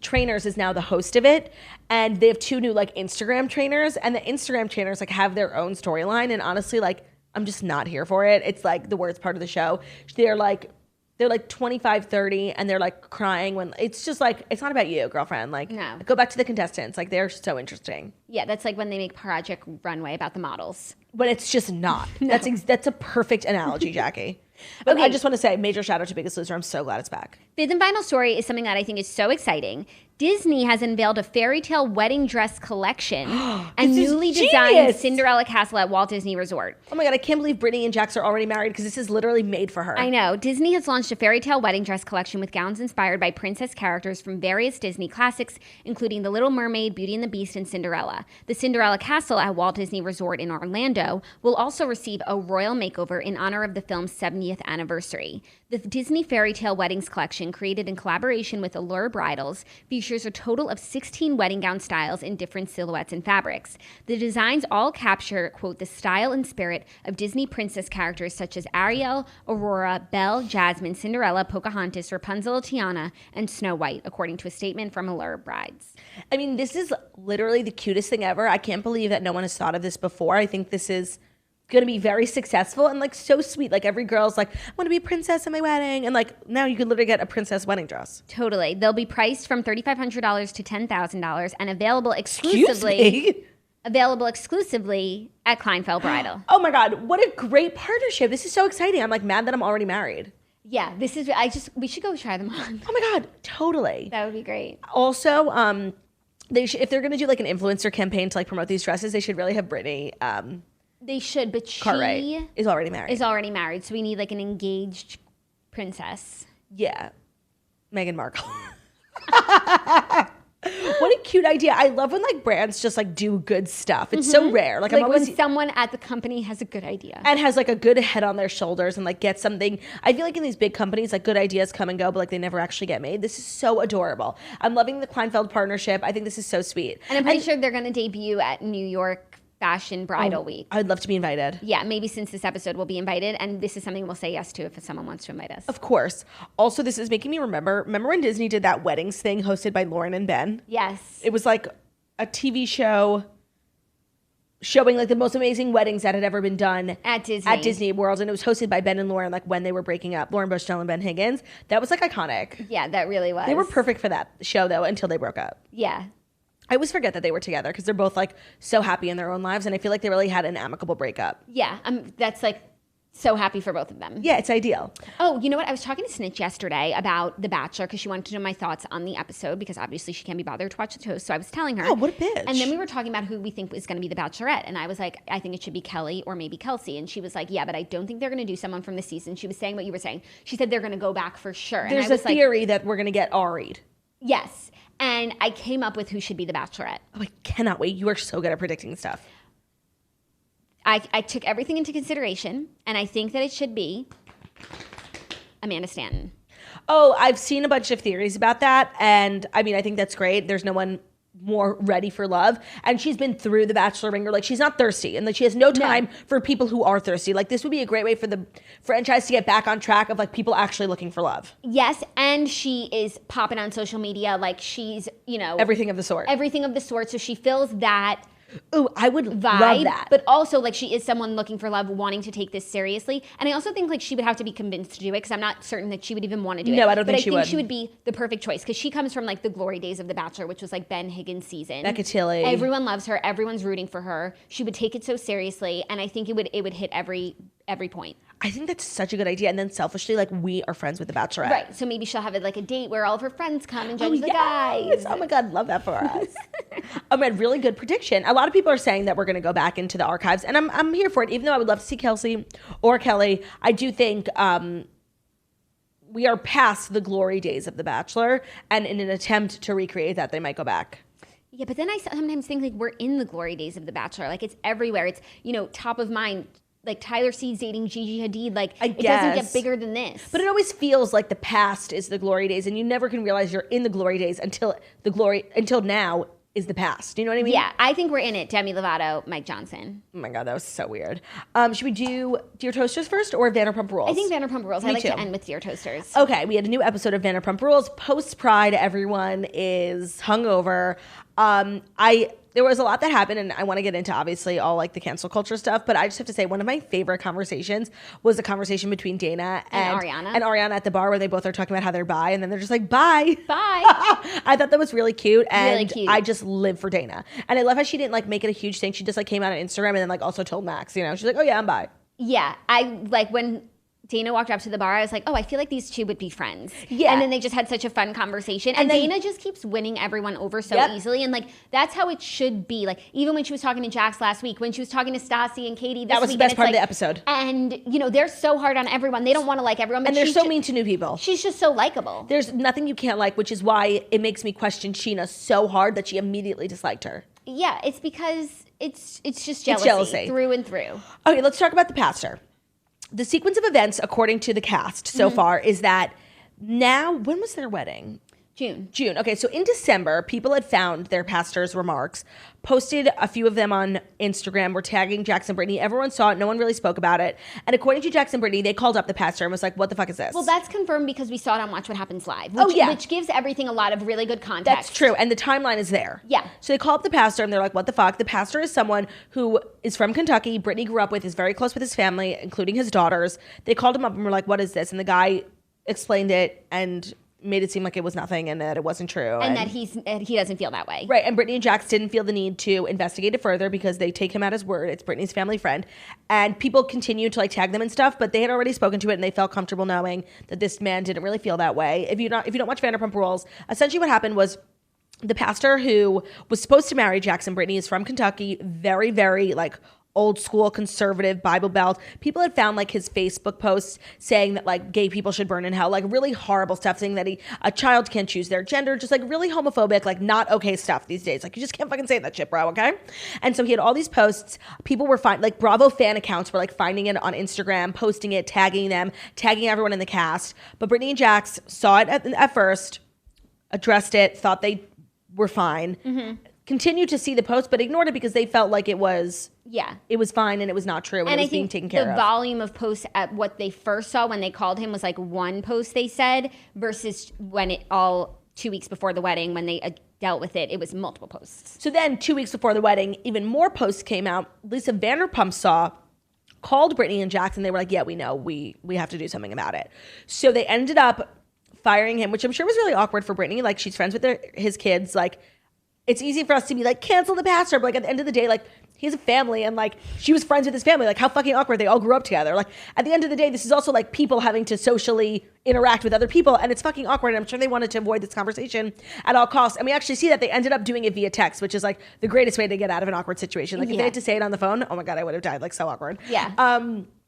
trainers, is now the host of it, and they have two new like Instagram trainers, and the Instagram trainers like have their own storyline, and honestly, like, I'm just not here for it. It's like the worst part of the show. They're like 25, 30, and they're like crying when it's just like, it's not about you, girlfriend. Like, No. Go back to the contestants. Like, they're so interesting. Yeah, that's like when they make Project Runway about the models. But it's just not. No. That's a perfect analogy, Jackie. But Okay. I just want to say, major shout out to Biggest Loser. I'm so glad it's back. Fifth and final story is something that I think is so exciting. Disney has unveiled a Fairytale wedding dress collection and This is newly designed genius. Cinderella castle at Walt Disney Resort. Oh my God, I can't believe Brittany and Jax are already married, because this is literally made for her. I know. Disney has launched a Fairytale wedding dress collection with gowns inspired by princess characters from various Disney classics, including The Little Mermaid, Beauty and the Beast, and Cinderella. The Cinderella castle at Walt Disney Resort in Orlando will also receive a royal makeover in honor of the film's 70th anniversary. The Disney Fairytale Weddings collection, created in collaboration with Allure Bridals, features a total of 16 wedding gown styles in different silhouettes and fabrics. The designs all capture, quote, the style and spirit of Disney princess characters such as Ariel, Aurora, Belle, Jasmine, Cinderella, Pocahontas, Rapunzel, Tiana, and Snow White, according to a statement from Allure Brides. I mean, this is literally the cutest thing ever. I can't believe that no one has thought of this before. I think this is going to be very successful and like so sweet. Like, every girl's like, I want to be a princess at my wedding. And like, now you could literally get a princess wedding dress. Totally. They'll be priced from $3,500 to $10,000 and available Excuse me? exclusively at Kleinfeld Bridal. Oh my God, what a great partnership. This is so exciting. I'm like mad that I'm already married. Yeah, we should go try them on. Oh my God, totally. That would be great. Also, if they're going to do like an influencer campaign to like promote these dresses, they should really have Brittany They should, but Cartwright she is already married. is already married, so we need like an engaged princess. Yeah. Meghan Markle. What a cute idea. I love when like brands just like do good stuff. It's so rare. Like, I'm Like always when someone at the company has a good idea. and has like a good head on their shoulders and like gets something. I feel like in these big companies, like good ideas come and go, but like they never actually get made. This is so adorable. I'm loving the Kleinfeld partnership. I think this is so sweet. And I'm pretty sure they're going to debut at New York Fashion Bridal Week. I'd love to be invited. Yeah, maybe since this episode we'll be invited, and this is something we'll say yes to if someone wants to invite us. Of course. Also, this is making me remember when Disney did that weddings thing hosted by Lauren and Ben? Yes. It was like a TV show showing like the most amazing weddings that had ever been done At Disney. at Disney World, and it was hosted by Ben and Lauren, like when they were breaking up, Lauren Bushnell and Ben Higgins. That was like iconic. Yeah, that really was. They were perfect for that show though until they broke up. Yeah. I always forget that they were together because they're both like so happy in their own lives, and I feel like they really had an amicable breakup. Yeah, that's like So happy for both of them. Yeah, it's ideal. Oh, you know what? I was talking to Snitch yesterday about The Bachelor because she wanted to know my thoughts on the episode because obviously she can't be bothered to watch the host. So I was telling her. Oh, what a bitch. And then we were talking about who we think is going to be the Bachelorette. And I was like, I think it should be Kelly or maybe Kelsey. And she was like, yeah, but I don't think they're going to do someone from the season. She was saying what you were saying. She said they're going to go back for sure. There's a theory that we're going to get Ari'd. Yes. And I came up with who should be the Bachelorette. Oh, I cannot wait. You are so good at predicting stuff. I took everything into consideration, and I think that it should be Amanda Stanton. Oh, I've seen a bunch of theories about that, and I mean, I think that's great. There's no one more ready for love, and she's been through the Bachelor ringer. Like, she's not thirsty, and like she has no time for people who are thirsty. Like, this would be a great way for the franchise to get back on track of like people actually looking for love. Yes, and she is popping on social media like she's, Everything of the sort. Everything of the sort. So she fills that. Ooh, I would vibe, love that. But also, like, she is someone looking for love, wanting to take this seriously. And I also think, like, she would have to be convinced to do it because I'm not certain that she would even want to do it. No, I don't think she would. But I think she would be the perfect choice because she comes from, like, the glory days of The Bachelor, which was, like, Ben Higgins' season. Becca Tilley. Everyone loves her. Everyone's rooting for her. She would take it so seriously. And I think it would hit every point. I think that's such a good idea. And then selfishly, like, we are friends with the Bachelorette. Right. So maybe she'll have it like a date where all of her friends come and judge the guys. Oh my God, love that for us. I mean, really good prediction. A lot of people are saying that we're going to go back into the archives, and I'm here for it. Even though I would love to see Kelsey or Kelly, I do think we are past the glory days of The Bachelor, and in an attempt to recreate that, they might go back. Yeah, but then I sometimes think like we're in the glory days of The Bachelor. Like, it's everywhere. It's, top of mind. Like, Tyler C's dating Gigi Hadid. Like, it doesn't get bigger than this. But it always feels like the past is the glory days, and you never can realize you're in the glory days until now is the past. You know what I mean? Yeah, I think we're in it. Demi Lovato, Mike Johnson. Oh my God, that was so weird. Should we do Dear Toasters first or Vanderpump Rules? I think Vanderpump Rules. I like to end with Dear Toasters. Okay, we had a new episode of Vanderpump Rules. Post-Pride, everyone is hungover. There was a lot that happened, and I want to get into, obviously, all, like, the cancel culture stuff, but I just have to say one of my favorite conversations was the conversation between Dana and Ariana at the bar where they both are talking about how they're bi, and then they're just like, bye. Bye. I thought that was really cute, and really cute. I just live for Dana. And I love how she didn't, like, make it a huge thing. She just, like, came out on Instagram and then, like, also told Max, she's like, oh, yeah, I'm bi. Yeah, I, like, when Dana walked up to the bar, I was like, oh, I feel like these two would be friends. Yeah. And then they just had such a fun conversation. And Dana just keeps winning everyone over so easily. And, like, that's how it should be. Like, even when she was talking to Jax last week, when she was talking to Stassi and Katie this week. That was the best part of the episode. And, they're so hard on everyone. They don't want to like everyone. But and they're so mean to new people. She's just so likable. There's nothing you can't like, which is why it makes me question Sheena so hard that she immediately disliked her. Yeah, it's because it's just jealousy through and through. Okay, let's talk about the pastor. The sequence of events, according to the cast so far, is that now, when was their wedding? June. Okay, so in December, people had found their pastor's remarks, posted a few of them on Instagram, were tagging Jax and Brittany. Everyone saw it. No one really spoke about it. And according to Jax and Brittany, they called up the pastor and was like, what the fuck is this? Well, that's confirmed because we saw it on Watch What Happens Live. Which gives everything a lot of really good context. That's true. And the timeline is there. Yeah. So they call up the pastor and they're like, what the fuck? The pastor is someone who is from Kentucky. Brittany grew up with, is very close with his family, including his daughters. They called him up and were like, what is this? And the guy explained it and made it seem like it was nothing and that it wasn't true. And that he doesn't feel that way. Right. And Brittany and Jax didn't feel the need to investigate it further because they take him at his word. It's Brittany's family friend. And people continued to, like, tag them and stuff, but they had already spoken to it and they felt comfortable knowing that this man didn't really feel that way. If you don't watch Vanderpump Rules, essentially what happened was the pastor who was supposed to marry Jax and Brittany is from Kentucky, very, very, like, old school conservative Bible Belt. People had found, like, his Facebook posts saying that, like, gay people should burn in hell, like, really horrible stuff, saying that a child can't choose their gender, just, like, really homophobic, like, not okay stuff these days. Like, you just can't fucking say that shit, bro, okay? And so he had all these posts. People were like, Bravo fan accounts were, like, finding it on Instagram, posting it, tagging them, tagging everyone in the cast. But Brittany and Jax saw it at first, addressed it, thought they were fine, continued to see the post, but ignored it because they felt like it was fine and it was not true and it was being taken care of. The volume of posts at what they first saw when they called him was like one post they said versus when it all 2 weeks before the wedding when they dealt with it, it was multiple posts. So then 2 weeks before the wedding, even more posts came out. Lisa Vanderpump called Brittany and Jax and they were like, yeah, we know, we have to do something about it. So they ended up firing him, which I'm sure was really awkward for Brittany. Like, she's friends with his kids. Like, it's easy for us to be like, cancel the pastor. But, like, at the end of the day, like, he has a family and like she was friends with his family. Like how fucking awkward. They all grew up together. Like at the end of the day, this is also like people having to socially interact with other people, and it's fucking awkward. And I'm sure they wanted to avoid this conversation at all costs. And we actually see that they ended up doing it via text, which is like the greatest way to get out of an awkward situation. Like if they had to say it on the phone, oh my God, I would have died. Like so awkward. Yeah.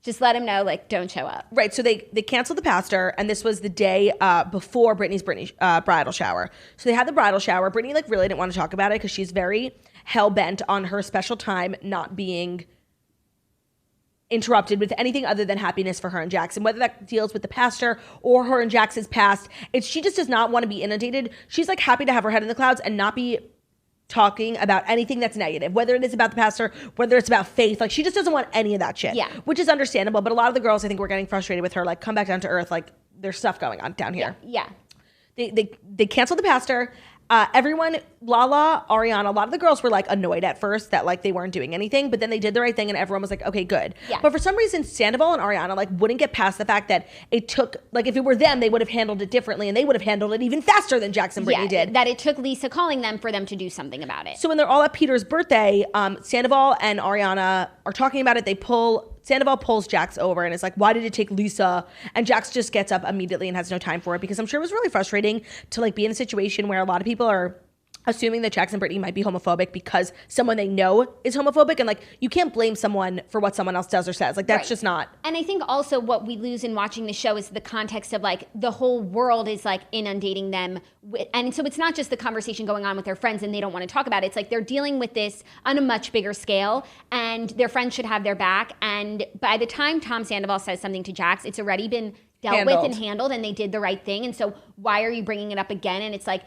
Just let him know, like, don't show up. Right. So they canceled the pastor, and this was the day before Britney's bridal shower. So they had the bridal shower. Britney like really didn't want to talk about it because she's very hell bent on her special time not being interrupted with anything other than happiness for her and Jackson, whether that deals with the pastor or her and Jackson's past. She just does not want to be inundated. She's like happy to have her head in the clouds and not be talking about anything that's negative, whether it is about the pastor, whether it's about faith. Like she just doesn't want any of that shit. Yeah. Which is understandable. But a lot of the girls I think were getting frustrated with her, like come back down to earth. Like there's stuff going on down here. Yeah. They canceled the pastor. Everyone, Lala, Ariana, a lot of the girls were like annoyed at first that like they weren't doing anything, but then they did the right thing and everyone was like, okay, good. Yeah. But for some reason, Sandoval and Ariana like wouldn't get past the fact that it took, like if it were them, they would have handled it differently and they would have handled it even faster than Jackson Brittany did. That it took Lisa calling them for them to do something about it. So when they're all at Peter's birthday, Sandoval and Ariana are talking about it. Sandoval pulls Jax over and is like, why did it take Lisa? And Jax just gets up immediately and has no time for it because I'm sure it was really frustrating to like be in a situation where a lot of people are assuming that Jackson Brittany might be homophobic because someone they know is homophobic. And like, you can't blame someone for what someone else does or says. Like, that's just not. And I think also what we lose in watching the show is the context of like the whole world is like inundating them. And so it's not just the conversation going on with their friends and they don't want to talk about it. It's like they're dealing with this on a much bigger scale and their friends should have their back. And by the time Tom Sandoval says something to Jax, it's already been dealt with and handled and they did the right thing. And so why are you bringing it up again? And it's like,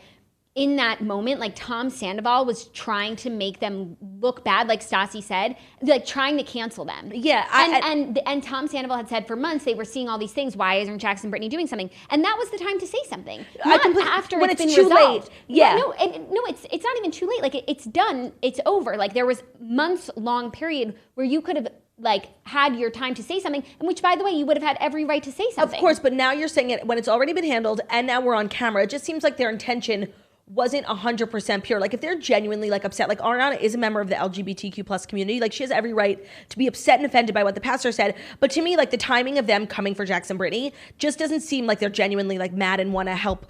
in that moment, like Tom Sandoval was trying to make them look bad, like Stassi said, like trying to cancel them. Yeah. And Tom Sandoval had said for months they were seeing all these things. Why isn't Jackson Brittany doing something? And that was the time to say something. Not after when it's been too resolved. Late. Yeah. No, it's not even too late. Like it's done. It's over. Like there was months long period where you could have like had your time to say something, and which by the way, you would have had every right to say something. Of course, but now you're saying it when it's already been handled and now we're on camera. It just seems like their intention wasn't 100% pure. Like if they're genuinely like upset, like Ariana is a member of the LGBTQ plus community. Like she has every right to be upset and offended by what the pastor said. But to me, like the timing of them coming for Jackson Brittany just doesn't seem like they're genuinely like mad and want to help,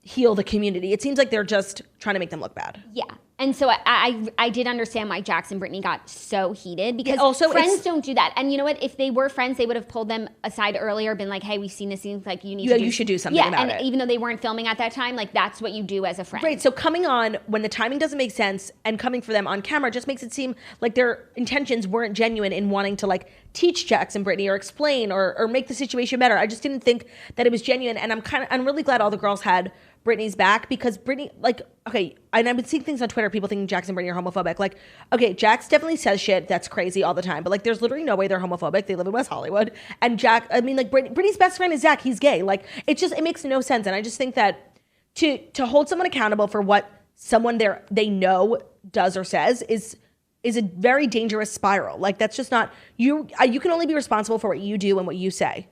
heal the community. It seems like they're just trying to make them look bad. Yeah. And so I did understand why Jackson Brittany got so heated because also friends don't do that. And you know what? If they were friends, they would have pulled them aside earlier, been like, hey, we've seen this. Seems like you should do something about it. Even though they weren't filming at that time, like that's what you do as a friend. Right. So coming on when the timing doesn't make sense and coming for them on camera just makes it seem like their intentions weren't genuine in wanting to like teach Jackson Brittany or explain or make the situation better. I just didn't think that it was genuine. And I'm really glad all the girls had Brittany's back because Brittany, like, okay, and I've been seeing things on Twitter, people thinking Jackson Brittany are homophobic. Like, okay, Jax definitely says shit that's crazy all the time, but like, there's literally no way they're homophobic. They live in West Hollywood. And Brittany's best friend is Zach. He's gay. Like, it makes no sense. And I just think that to hold someone accountable for what someone they know does or says is a very dangerous spiral. Like, that's just not, you can only be responsible for what you do and what you say.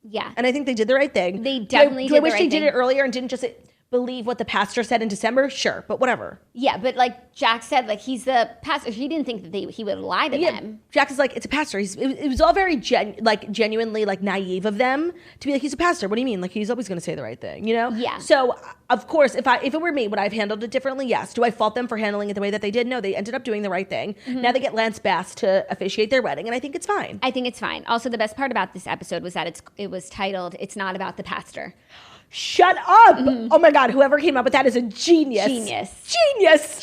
Yeah. And I think they did the right thing. They definitely did the right thing. Do I wish they did it earlier and didn't just believe what the pastor said in December? Sure, but whatever. Yeah, but like Jack said, like he's the pastor. He didn't think that he would lie to them. Jack is like, it's a pastor. It was all very genuinely like naive of them to be like, he's a pastor. What do you mean? Like he's always going to say the right thing, Yeah. So of course, if it were me, would I have handled it differently? Yes. Do I fault them for handling it the way that they did? No, they ended up doing the right thing. Mm-hmm. Now they get Lance Bass to officiate their wedding, and I think it's fine. I think it's fine. Also, the best part about this episode was that it was titled "It's Not About the Pastor." Shut up! Mm-hmm. Oh my God, whoever came up with that is a genius. Genius.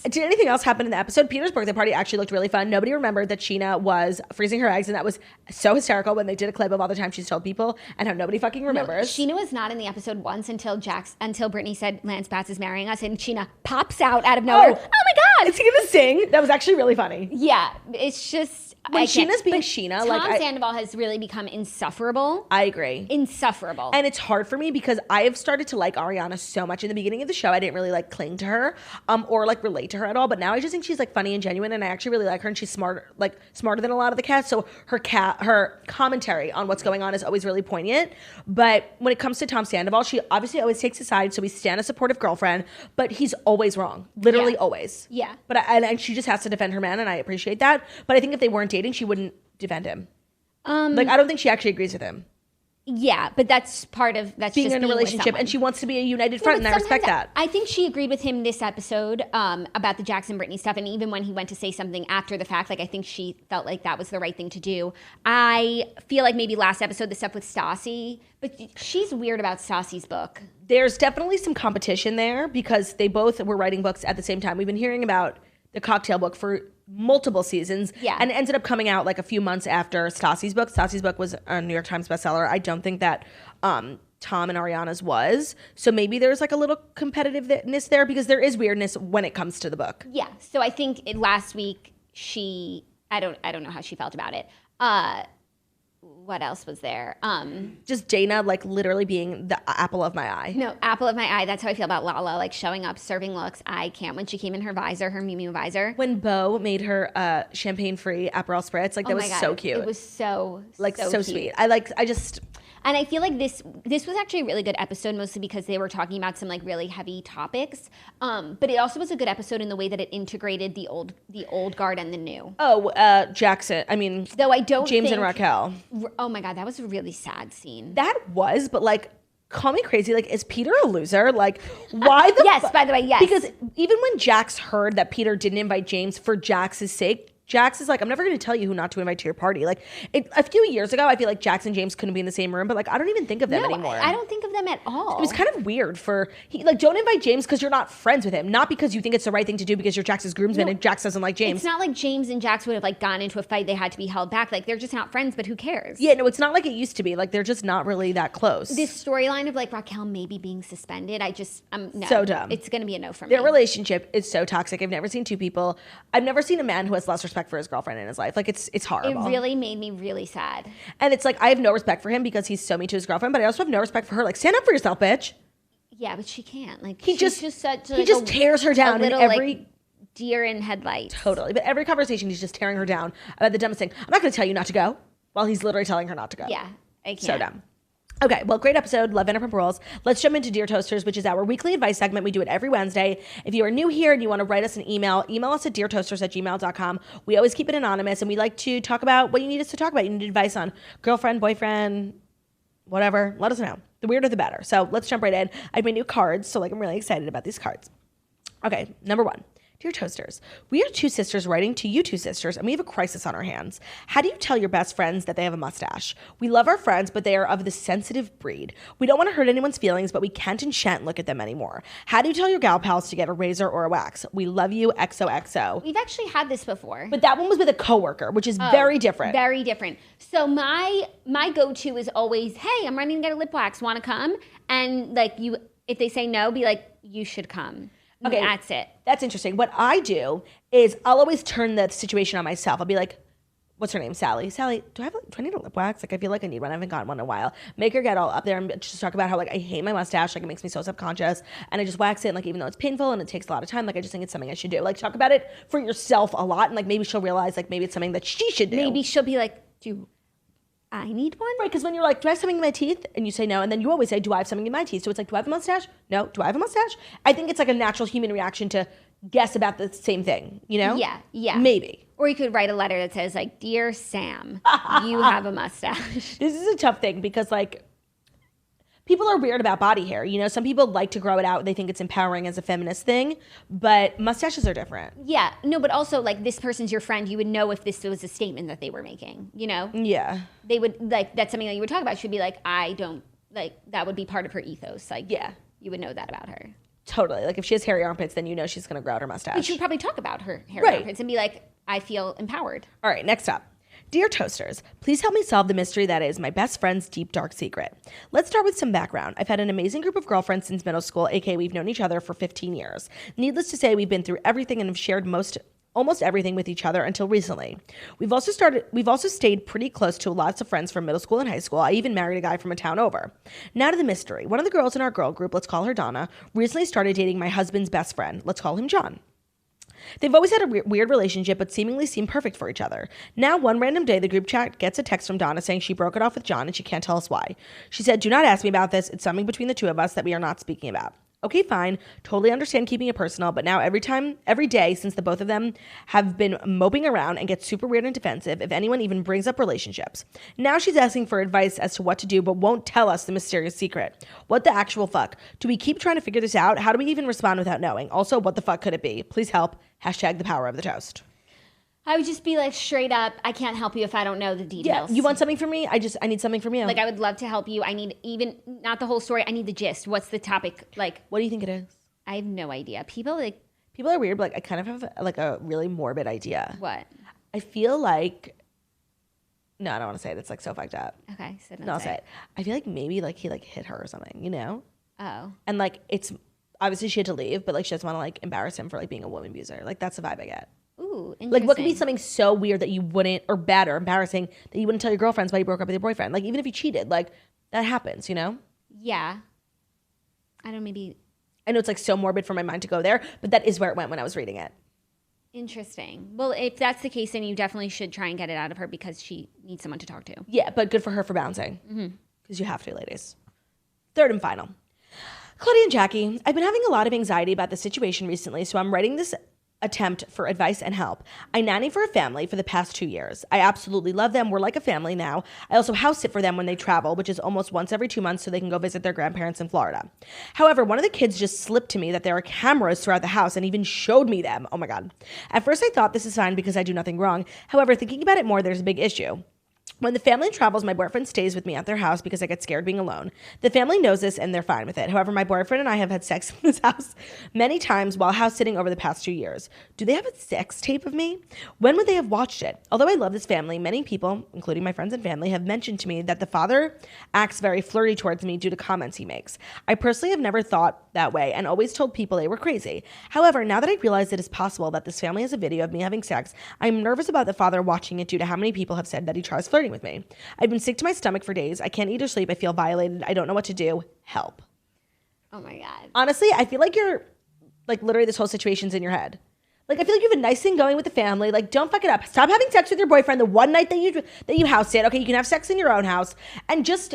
Did anything else happen in the episode? Peter's birthday party actually looked really fun. Nobody remembered that Sheena was freezing her eggs, and that was so hysterical when they did a clip of all the time she's told people and how nobody fucking remembers. No, Sheena was not in the episode once until Brittany said Lance Bass is marrying us, and Sheena pops out of nowhere. Oh my God! Is he gonna sing? That was actually really funny. Yeah, it's just when Sheena's being Sheena, Tom Sandoval has really become insufferable. I agree. Insufferable. And it's hard for me because I have started to like Ariana so much. In the beginning of the show, I didn't really like cling to her or like relate to her at all. But now I just think she's like funny and genuine, and I actually really like her, and she's smarter than a lot of the cast. So her commentary on what's going on is always really poignant. But when it comes to Tom Sandoval, she obviously always takes his side, so we stand a supportive girlfriend, but he's always wrong. Literally always. Yeah. But and she just has to defend her man, and I appreciate that. But I think if they weren't dating, she wouldn't defend him. I don't think she actually agrees with him. Yeah, but that's part of being in a relationship, and she wants to be a united front, and I respect that. I think she agreed with him this episode about the Jackson Brittany stuff, and even when he went to say something after the fact, like I think she felt like that was the right thing to do. I feel like maybe last episode the stuff with Stassi, but she's weird about Stassi's book. There's definitely some competition there because they both were writing books at the same time. We've been hearing about the cocktail book for multiple seasons. Yeah. And it ended up coming out like a few months after Stassi's book. Stassi's book was a New York Times bestseller. I don't think that Tom and Ariana's was. So maybe there's like a little competitiveness there because there is weirdness when it comes to the book. Yeah. So I think last week I don't know how she felt about it. What else was there? Just Dana like literally being the apple of my eye. No, apple of my eye. That's how I feel about Lala, like showing up, serving looks. I can't. When she came in her visor, her Miu Miu visor. When Beau made her champagne-free Aperol Spritz, like that was so cute. It was so cute. Sweet. And I feel like this was actually a really good episode, mostly because they were talking about some like really heavy topics. But it also was a good episode in the way that it integrated the old guard and the new. Jackson. I mean, though I don't James think, and Raquel. Oh my God, that was a really sad scene. That was, but like, call me crazy. Like, is Peter a loser? Like, why the? Yes, by the way, yes. Because even when Jax heard that Peter didn't invite James for Jax's sake, Jax is like, I'm never going to tell you who not to invite to your party. Like, a few years ago, I feel like Jax and James couldn't be in the same room, but like, I don't even think of them anymore. I don't think of them at all. It was kind of weird don't invite James because you're not friends with him, not because you think it's the right thing to do because you're Jax's groomsman and Jax doesn't like James. It's not like James and Jax would have like gone into a fight. They had to be held back. Like, they're just not friends, but who cares? Yeah, no, it's not like it used to be. Like, they're just not really that close. This storyline of like Raquel maybe being suspended, no. So dumb. It's going to be a no for me. Their relationship is so toxic. I've never seen I've never seen a man who has less respect for his girlfriend in his life. Like, it's horrible. It really made me really sad. And it's like, I have no respect for him because he's so mean to his girlfriend, but I also have no respect for her. Like, stand up for yourself, bitch. Yeah, but she can't. Like, he just tears her down in every like, deer in headlights. Totally. But every conversation, he's just tearing her down about the dumbest thing. I'm not going to tell you not to go, while he's literally telling her not to go. Yeah, I can't. So dumb. Okay, well, great episode. Love Vanderpump Rules. Let's jump into Dear Toasters, which is our weekly advice segment. We do it every Wednesday. If you are new here and you want to write us an email us at deartoasters@gmail.com. We always keep it anonymous, and we like to talk about what you need us to talk about. You need advice on girlfriend, boyfriend, whatever. Let us know. The weirder, the better. So let's jump right in. I have my new cards, so like I'm really excited about these cards. Okay, number 1. Dear Toasters, we are 2 sisters writing to you 2 sisters, and we have a crisis on our hands. How do you tell your best friends that they have a mustache? We love our friends, but they are of the sensitive breed. We don't want to hurt anyone's feelings, but we can't and shan't look at them anymore. How do you tell your gal pals to get a razor or a wax? We love you, XOXO. We've actually had this before. But that one was with a coworker, which is very different. Very different. So my go-to is always, hey, I'm running to get a lip wax. Want to come? And like if they say no, be like, you should come. Okay, that's it. That's interesting. What I do is I'll always turn the situation on myself. I'll be like, what's her name? Sally. Sally, do I need a lip wax? Like, I feel like I need one. I haven't gotten one in a while. Make her get all up there and just talk about how, like, I hate my mustache. Like, it makes me so self-conscious. And I just wax it. And, like, even though it's painful and it takes a lot of time, like, I just think it's something I should do. Like, talk about it for yourself a lot. And, like, maybe she'll realize, like, maybe it's something that she should do. Maybe she'll be like, I need one? Right, because when you're like, do I have something in my teeth? And you say no, and then you always say, do I have something in my teeth? So it's like, do I have a mustache? No. Do I have a mustache? I think it's like a natural human reaction to guess about the same thing, you know? Yeah. Maybe. Or you could write a letter that says like, Dear Sam, you have a mustache. This is a tough thing because like, people are weird about body hair. You know, some people like to grow it out. They think it's empowering as a feminist thing, but mustaches are different. Yeah. No, but also like this person's your friend. You would know if this was a statement that they were making, you know? Yeah. They would like, that's something that you would talk about. She'd be like, I don't like, that would be part of her ethos. Like, yeah, you would know that about her. Totally. Like if she has hairy armpits, then you know she's going to grow out her mustache. But she would probably talk about her hairy armpits and be like, I feel empowered. All right, next up. Dear Toasters, please help me solve the mystery that is my best friend's deep, dark secret. Let's start with some background. I've had an amazing group of girlfriends since middle school, aka we've known each other for 15 years. Needless to say, we've been through everything and have shared most almost everything with each other until recently. We've also stayed pretty close to lots of friends from middle school and high school. I even married a guy from a town over. Now to the mystery. One of the girls in our girl group, let's call her Donna, recently started dating my husband's best friend. Let's call him John. They've always had a weird relationship, but seemingly seem perfect for each other. Now, one random day, the group chat gets a text from Donna saying she broke it off with John and she can't tell us why. She said, "Do not ask me about this. It's something between the two of us that we are not speaking about." Okay, fine. Totally understand keeping it personal, but now every day since the both of them have been moping around and get super weird and defensive if anyone even brings up relationships. Now she's asking for advice as to what to do, but won't tell us the mysterious secret. What the actual fuck? Do we keep trying to figure this out? How do we even respond without knowing? Also, what the fuck could it be? Please help. Hashtag the power of the toast. I would just be like, straight up, I can't help you if I don't know the details. Yeah, you want something from me? I need something from you. Like, I would love to help you. I need even, not the whole story, I need the gist. What's the topic? Like, what do you think it is? I have no idea. People are weird, but like I kind of have like a really morbid idea. What? I feel like, no, I don't want to say it. It's like so fucked up. Okay, so I'll say it. I feel like maybe like he like hit her or something, you know? Oh. And like it's, obviously she had to leave, but like she doesn't want to like embarrass him for like being a woman abuser. Like that's the vibe I get. Ooh, interesting. Like what could be something so weird that you wouldn't, or bad or embarrassing, that you wouldn't tell your girlfriends why you broke up with your boyfriend? Like even if you cheated, like that happens, you know? Yeah. I don't know, maybe. I know it's like so morbid for my mind to go there, but that is where it went when I was reading it. Interesting. Well, if that's the case, then you definitely should try and get it out of her because she needs someone to talk to. Yeah, but good for her for bouncing. Because you have to, ladies. Third and final. Claudia and Jackie, I've been having a lot of anxiety about the situation recently, so I'm writing this attempt for advice and help. I nanny for a family for the past 2 years. I absolutely love them. We're like a family now. I also house sit for them when they travel, which is almost once every 2 months so they can go visit their grandparents in Florida. However, one of the kids just slipped to me that there are cameras throughout the house and even showed me them. Oh my God. At first I thought this is fine because I do nothing wrong. However, thinking about it more, there's a big issue. When the family travels, my boyfriend stays with me at their house because I get scared being alone. The family knows this and they're fine with it. However, my boyfriend and I have had sex in this house many times while house sitting over the past 2 years. Do they have a sex tape of me? When would they have watched it? Although I love this family, many people, including my friends and family, have mentioned to me that the father acts very flirty towards me due to comments he makes. I personally have never thought that way and always told people they were crazy. However, now that I realize it is possible that this family has a video of me having sex, I'm nervous about the father watching it due to how many people have said that he tries flirting with me. I've been sick to my stomach for days. I can't eat or sleep. I feel violated. I don't know what to do. Help. Oh my God. Honestly, I feel like you're like literally this whole situation's in your head. Like I feel like you have a nice thing going with the family. Like don't fuck it up. Stop having sex with your boyfriend the one night that you house sit. Okay, you can have sex in your own house and just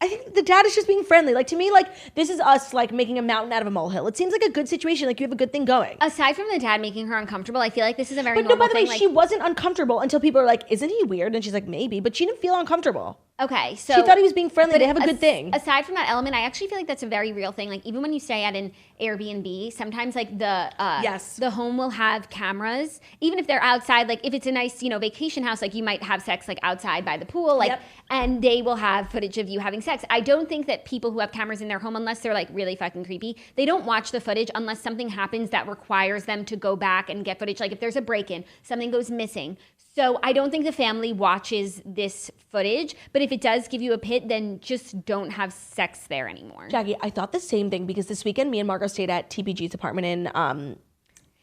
I think the dad is just being friendly. Like to me, like this is us like making a mountain out of a molehill. It seems like a good situation. Like you have a good thing going. Aside from the dad making her uncomfortable, I feel like this is a very normal thing. But no, by the way, like, she wasn't uncomfortable until people are like, "Isn't he weird?" And she's like, "Maybe," but she didn't feel uncomfortable. Okay, so she thought he was being friendly. They have a good thing. Aside from that element, I actually feel like that's a very real thing. Like even when you stay at an Airbnb, sometimes like the home will have cameras, even if they're outside. Like if it's a nice vacation house, like you might have sex like outside by the pool, like and they will have footage of you having sex. I don't think that people who have cameras in their home, unless they're like really fucking creepy, they don't watch the footage unless something happens that requires them to go back and get footage. Like if there's a break-in, something goes missing. So I don't think the family watches this footage, but if it does give you a pit, then just don't have sex there anymore. Jackie, I thought the same thing because this weekend me and Margot stayed at TPG's apartment in and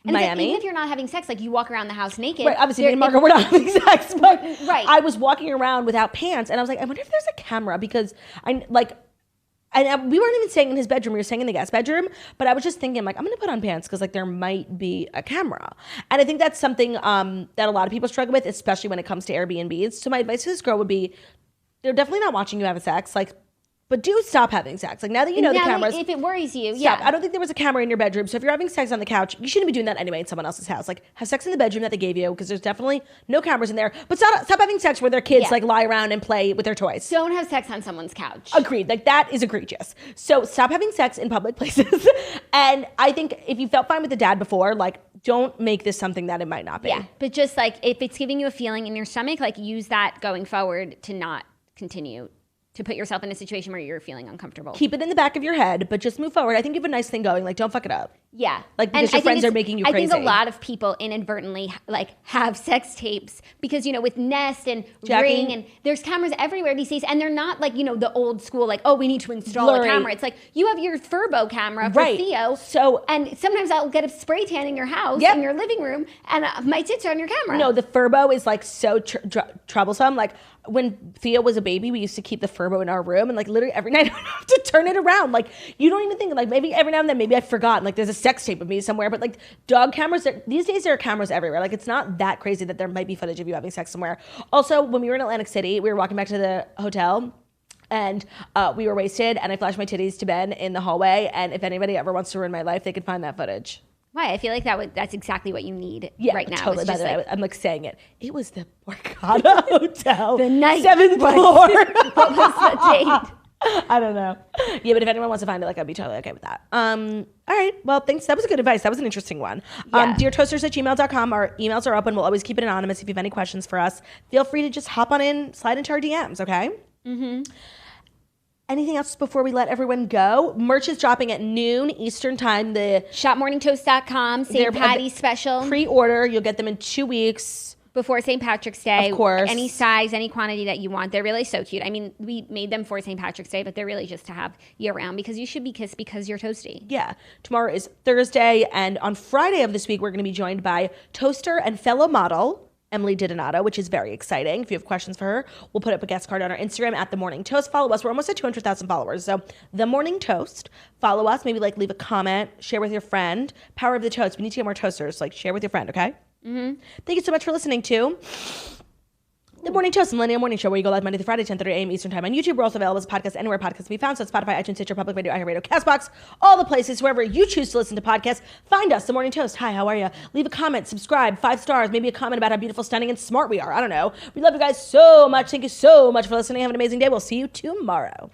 Miami. Even if you're not having sex, like you walk around the house naked. Right, obviously me and Margot were not having sex, but right. I was walking around without pants and I was like, I wonder if there's a camera because we weren't even staying in his bedroom. We were staying in the guest bedroom. But I was just thinking, like, I'm going to put on pants because, like, there might be a camera. And I think that's something that a lot of people struggle with, especially when it comes to Airbnbs. So my advice to this girl would be, they're definitely not watching you have sex. Like, but do stop having sex. Like, now that you know the cameras. If it worries you, stop. I don't think there was a camera in your bedroom. So if you're having sex on the couch, you shouldn't be doing that anyway in someone else's house. Like, have sex in the bedroom that they gave you because there's definitely no cameras in there. But stop having sex where their kids, like, lie around and play with their toys. Don't have sex on someone's couch. Agreed. Like, that is egregious. So stop having sex in public places. And I think if you felt fine with the dad before, like, don't make this something that it might not be. Yeah, but just, like, if it's giving you a feeling in your stomach, like, use that going forward to not continue to put yourself in a situation where you're feeling uncomfortable. Keep it in the back of your head, but just move forward. I think you have a nice thing going. Like, don't fuck it up. Yeah. Like, because your friends are making you crazy. I think a lot of people inadvertently, like, have sex tapes because, you know, with Nest and Ring, and there's cameras everywhere these days, and they're not, like, you know, the old school, like, oh, we need to install a camera. It's like, you have your Furbo camera for Theo, and sometimes I'll get a spray tan in your house, in your living room, and my tits are on your camera. No, the Furbo is, like, so troublesome. Like, when Theo was a baby, we used to keep the Furbo in our room, and like literally every night I would have to turn it around. Like, you don't even think, like, maybe every now and then, maybe I've forgotten, like there's a sex tape of me somewhere, but like dog cameras, these days there are cameras everywhere. Like, it's not that crazy that there might be footage of you having sex somewhere. Also, when we were in Atlantic City, we were walking back to the hotel, and we were wasted, and I flashed my titties to Ben in the hallway, and if anybody ever wants to ruin my life, they could find that footage. Why? I feel like that's exactly what you need right now. Totally. By the way, I'm like saying it. It was the Borgata Hotel. The night. 7th floor. What was the date? I don't know. Yeah, but if anyone wants to find it, like, I'd be totally okay with that. All right. Well, thanks. That was good advice. That was an interesting one. DearToasters@gmail.com. Our emails are open. We'll always keep it anonymous. If you have any questions for us, feel free to just hop on in, slide into our DMs, okay? Mm-hmm. Anything else before we let everyone go? Merch is dropping at noon Eastern time. The shopmorningtoast.com, St. Patty's special. Pre-order. You'll get them in 2 weeks. Before St. Patrick's Day. Of course. Any size, any quantity that you want. They're really so cute. I mean, we made them for St. Patrick's Day, but they're really just to have year-round because you should be kissed because you're toasty. Yeah. Tomorrow is Thursday, and on Friday of this week, we're going to be joined by toaster and fellow model Emily Didonato, which is very exciting. If you have questions for her, we'll put up a guest card on our Instagram at The Morning Toast. Follow us. We're almost at 200,000 followers. So The Morning Toast. Follow us. Maybe like leave a comment. Share with your friend. Power of the Toast. We need to get more toasters. Like, share with your friend, okay? Mm-hmm. Thank you so much for listening to The Morning Toast, the Millennial Morning Show, where you go live Monday through Friday, 10:30 a.m. Eastern Time on YouTube. We're also available as podcasts anywhere podcasts can be found. So Spotify, iTunes, Stitcher, Public Radio, iHeartRadio, CastBox, all the places, wherever you choose to listen to podcasts. Find us, The Morning Toast. Hi, how are you? Leave a comment, subscribe, 5 stars, maybe a comment about how beautiful, stunning, and smart we are. I don't know. We love you guys so much. Thank you so much for listening. Have an amazing day. We'll see you tomorrow.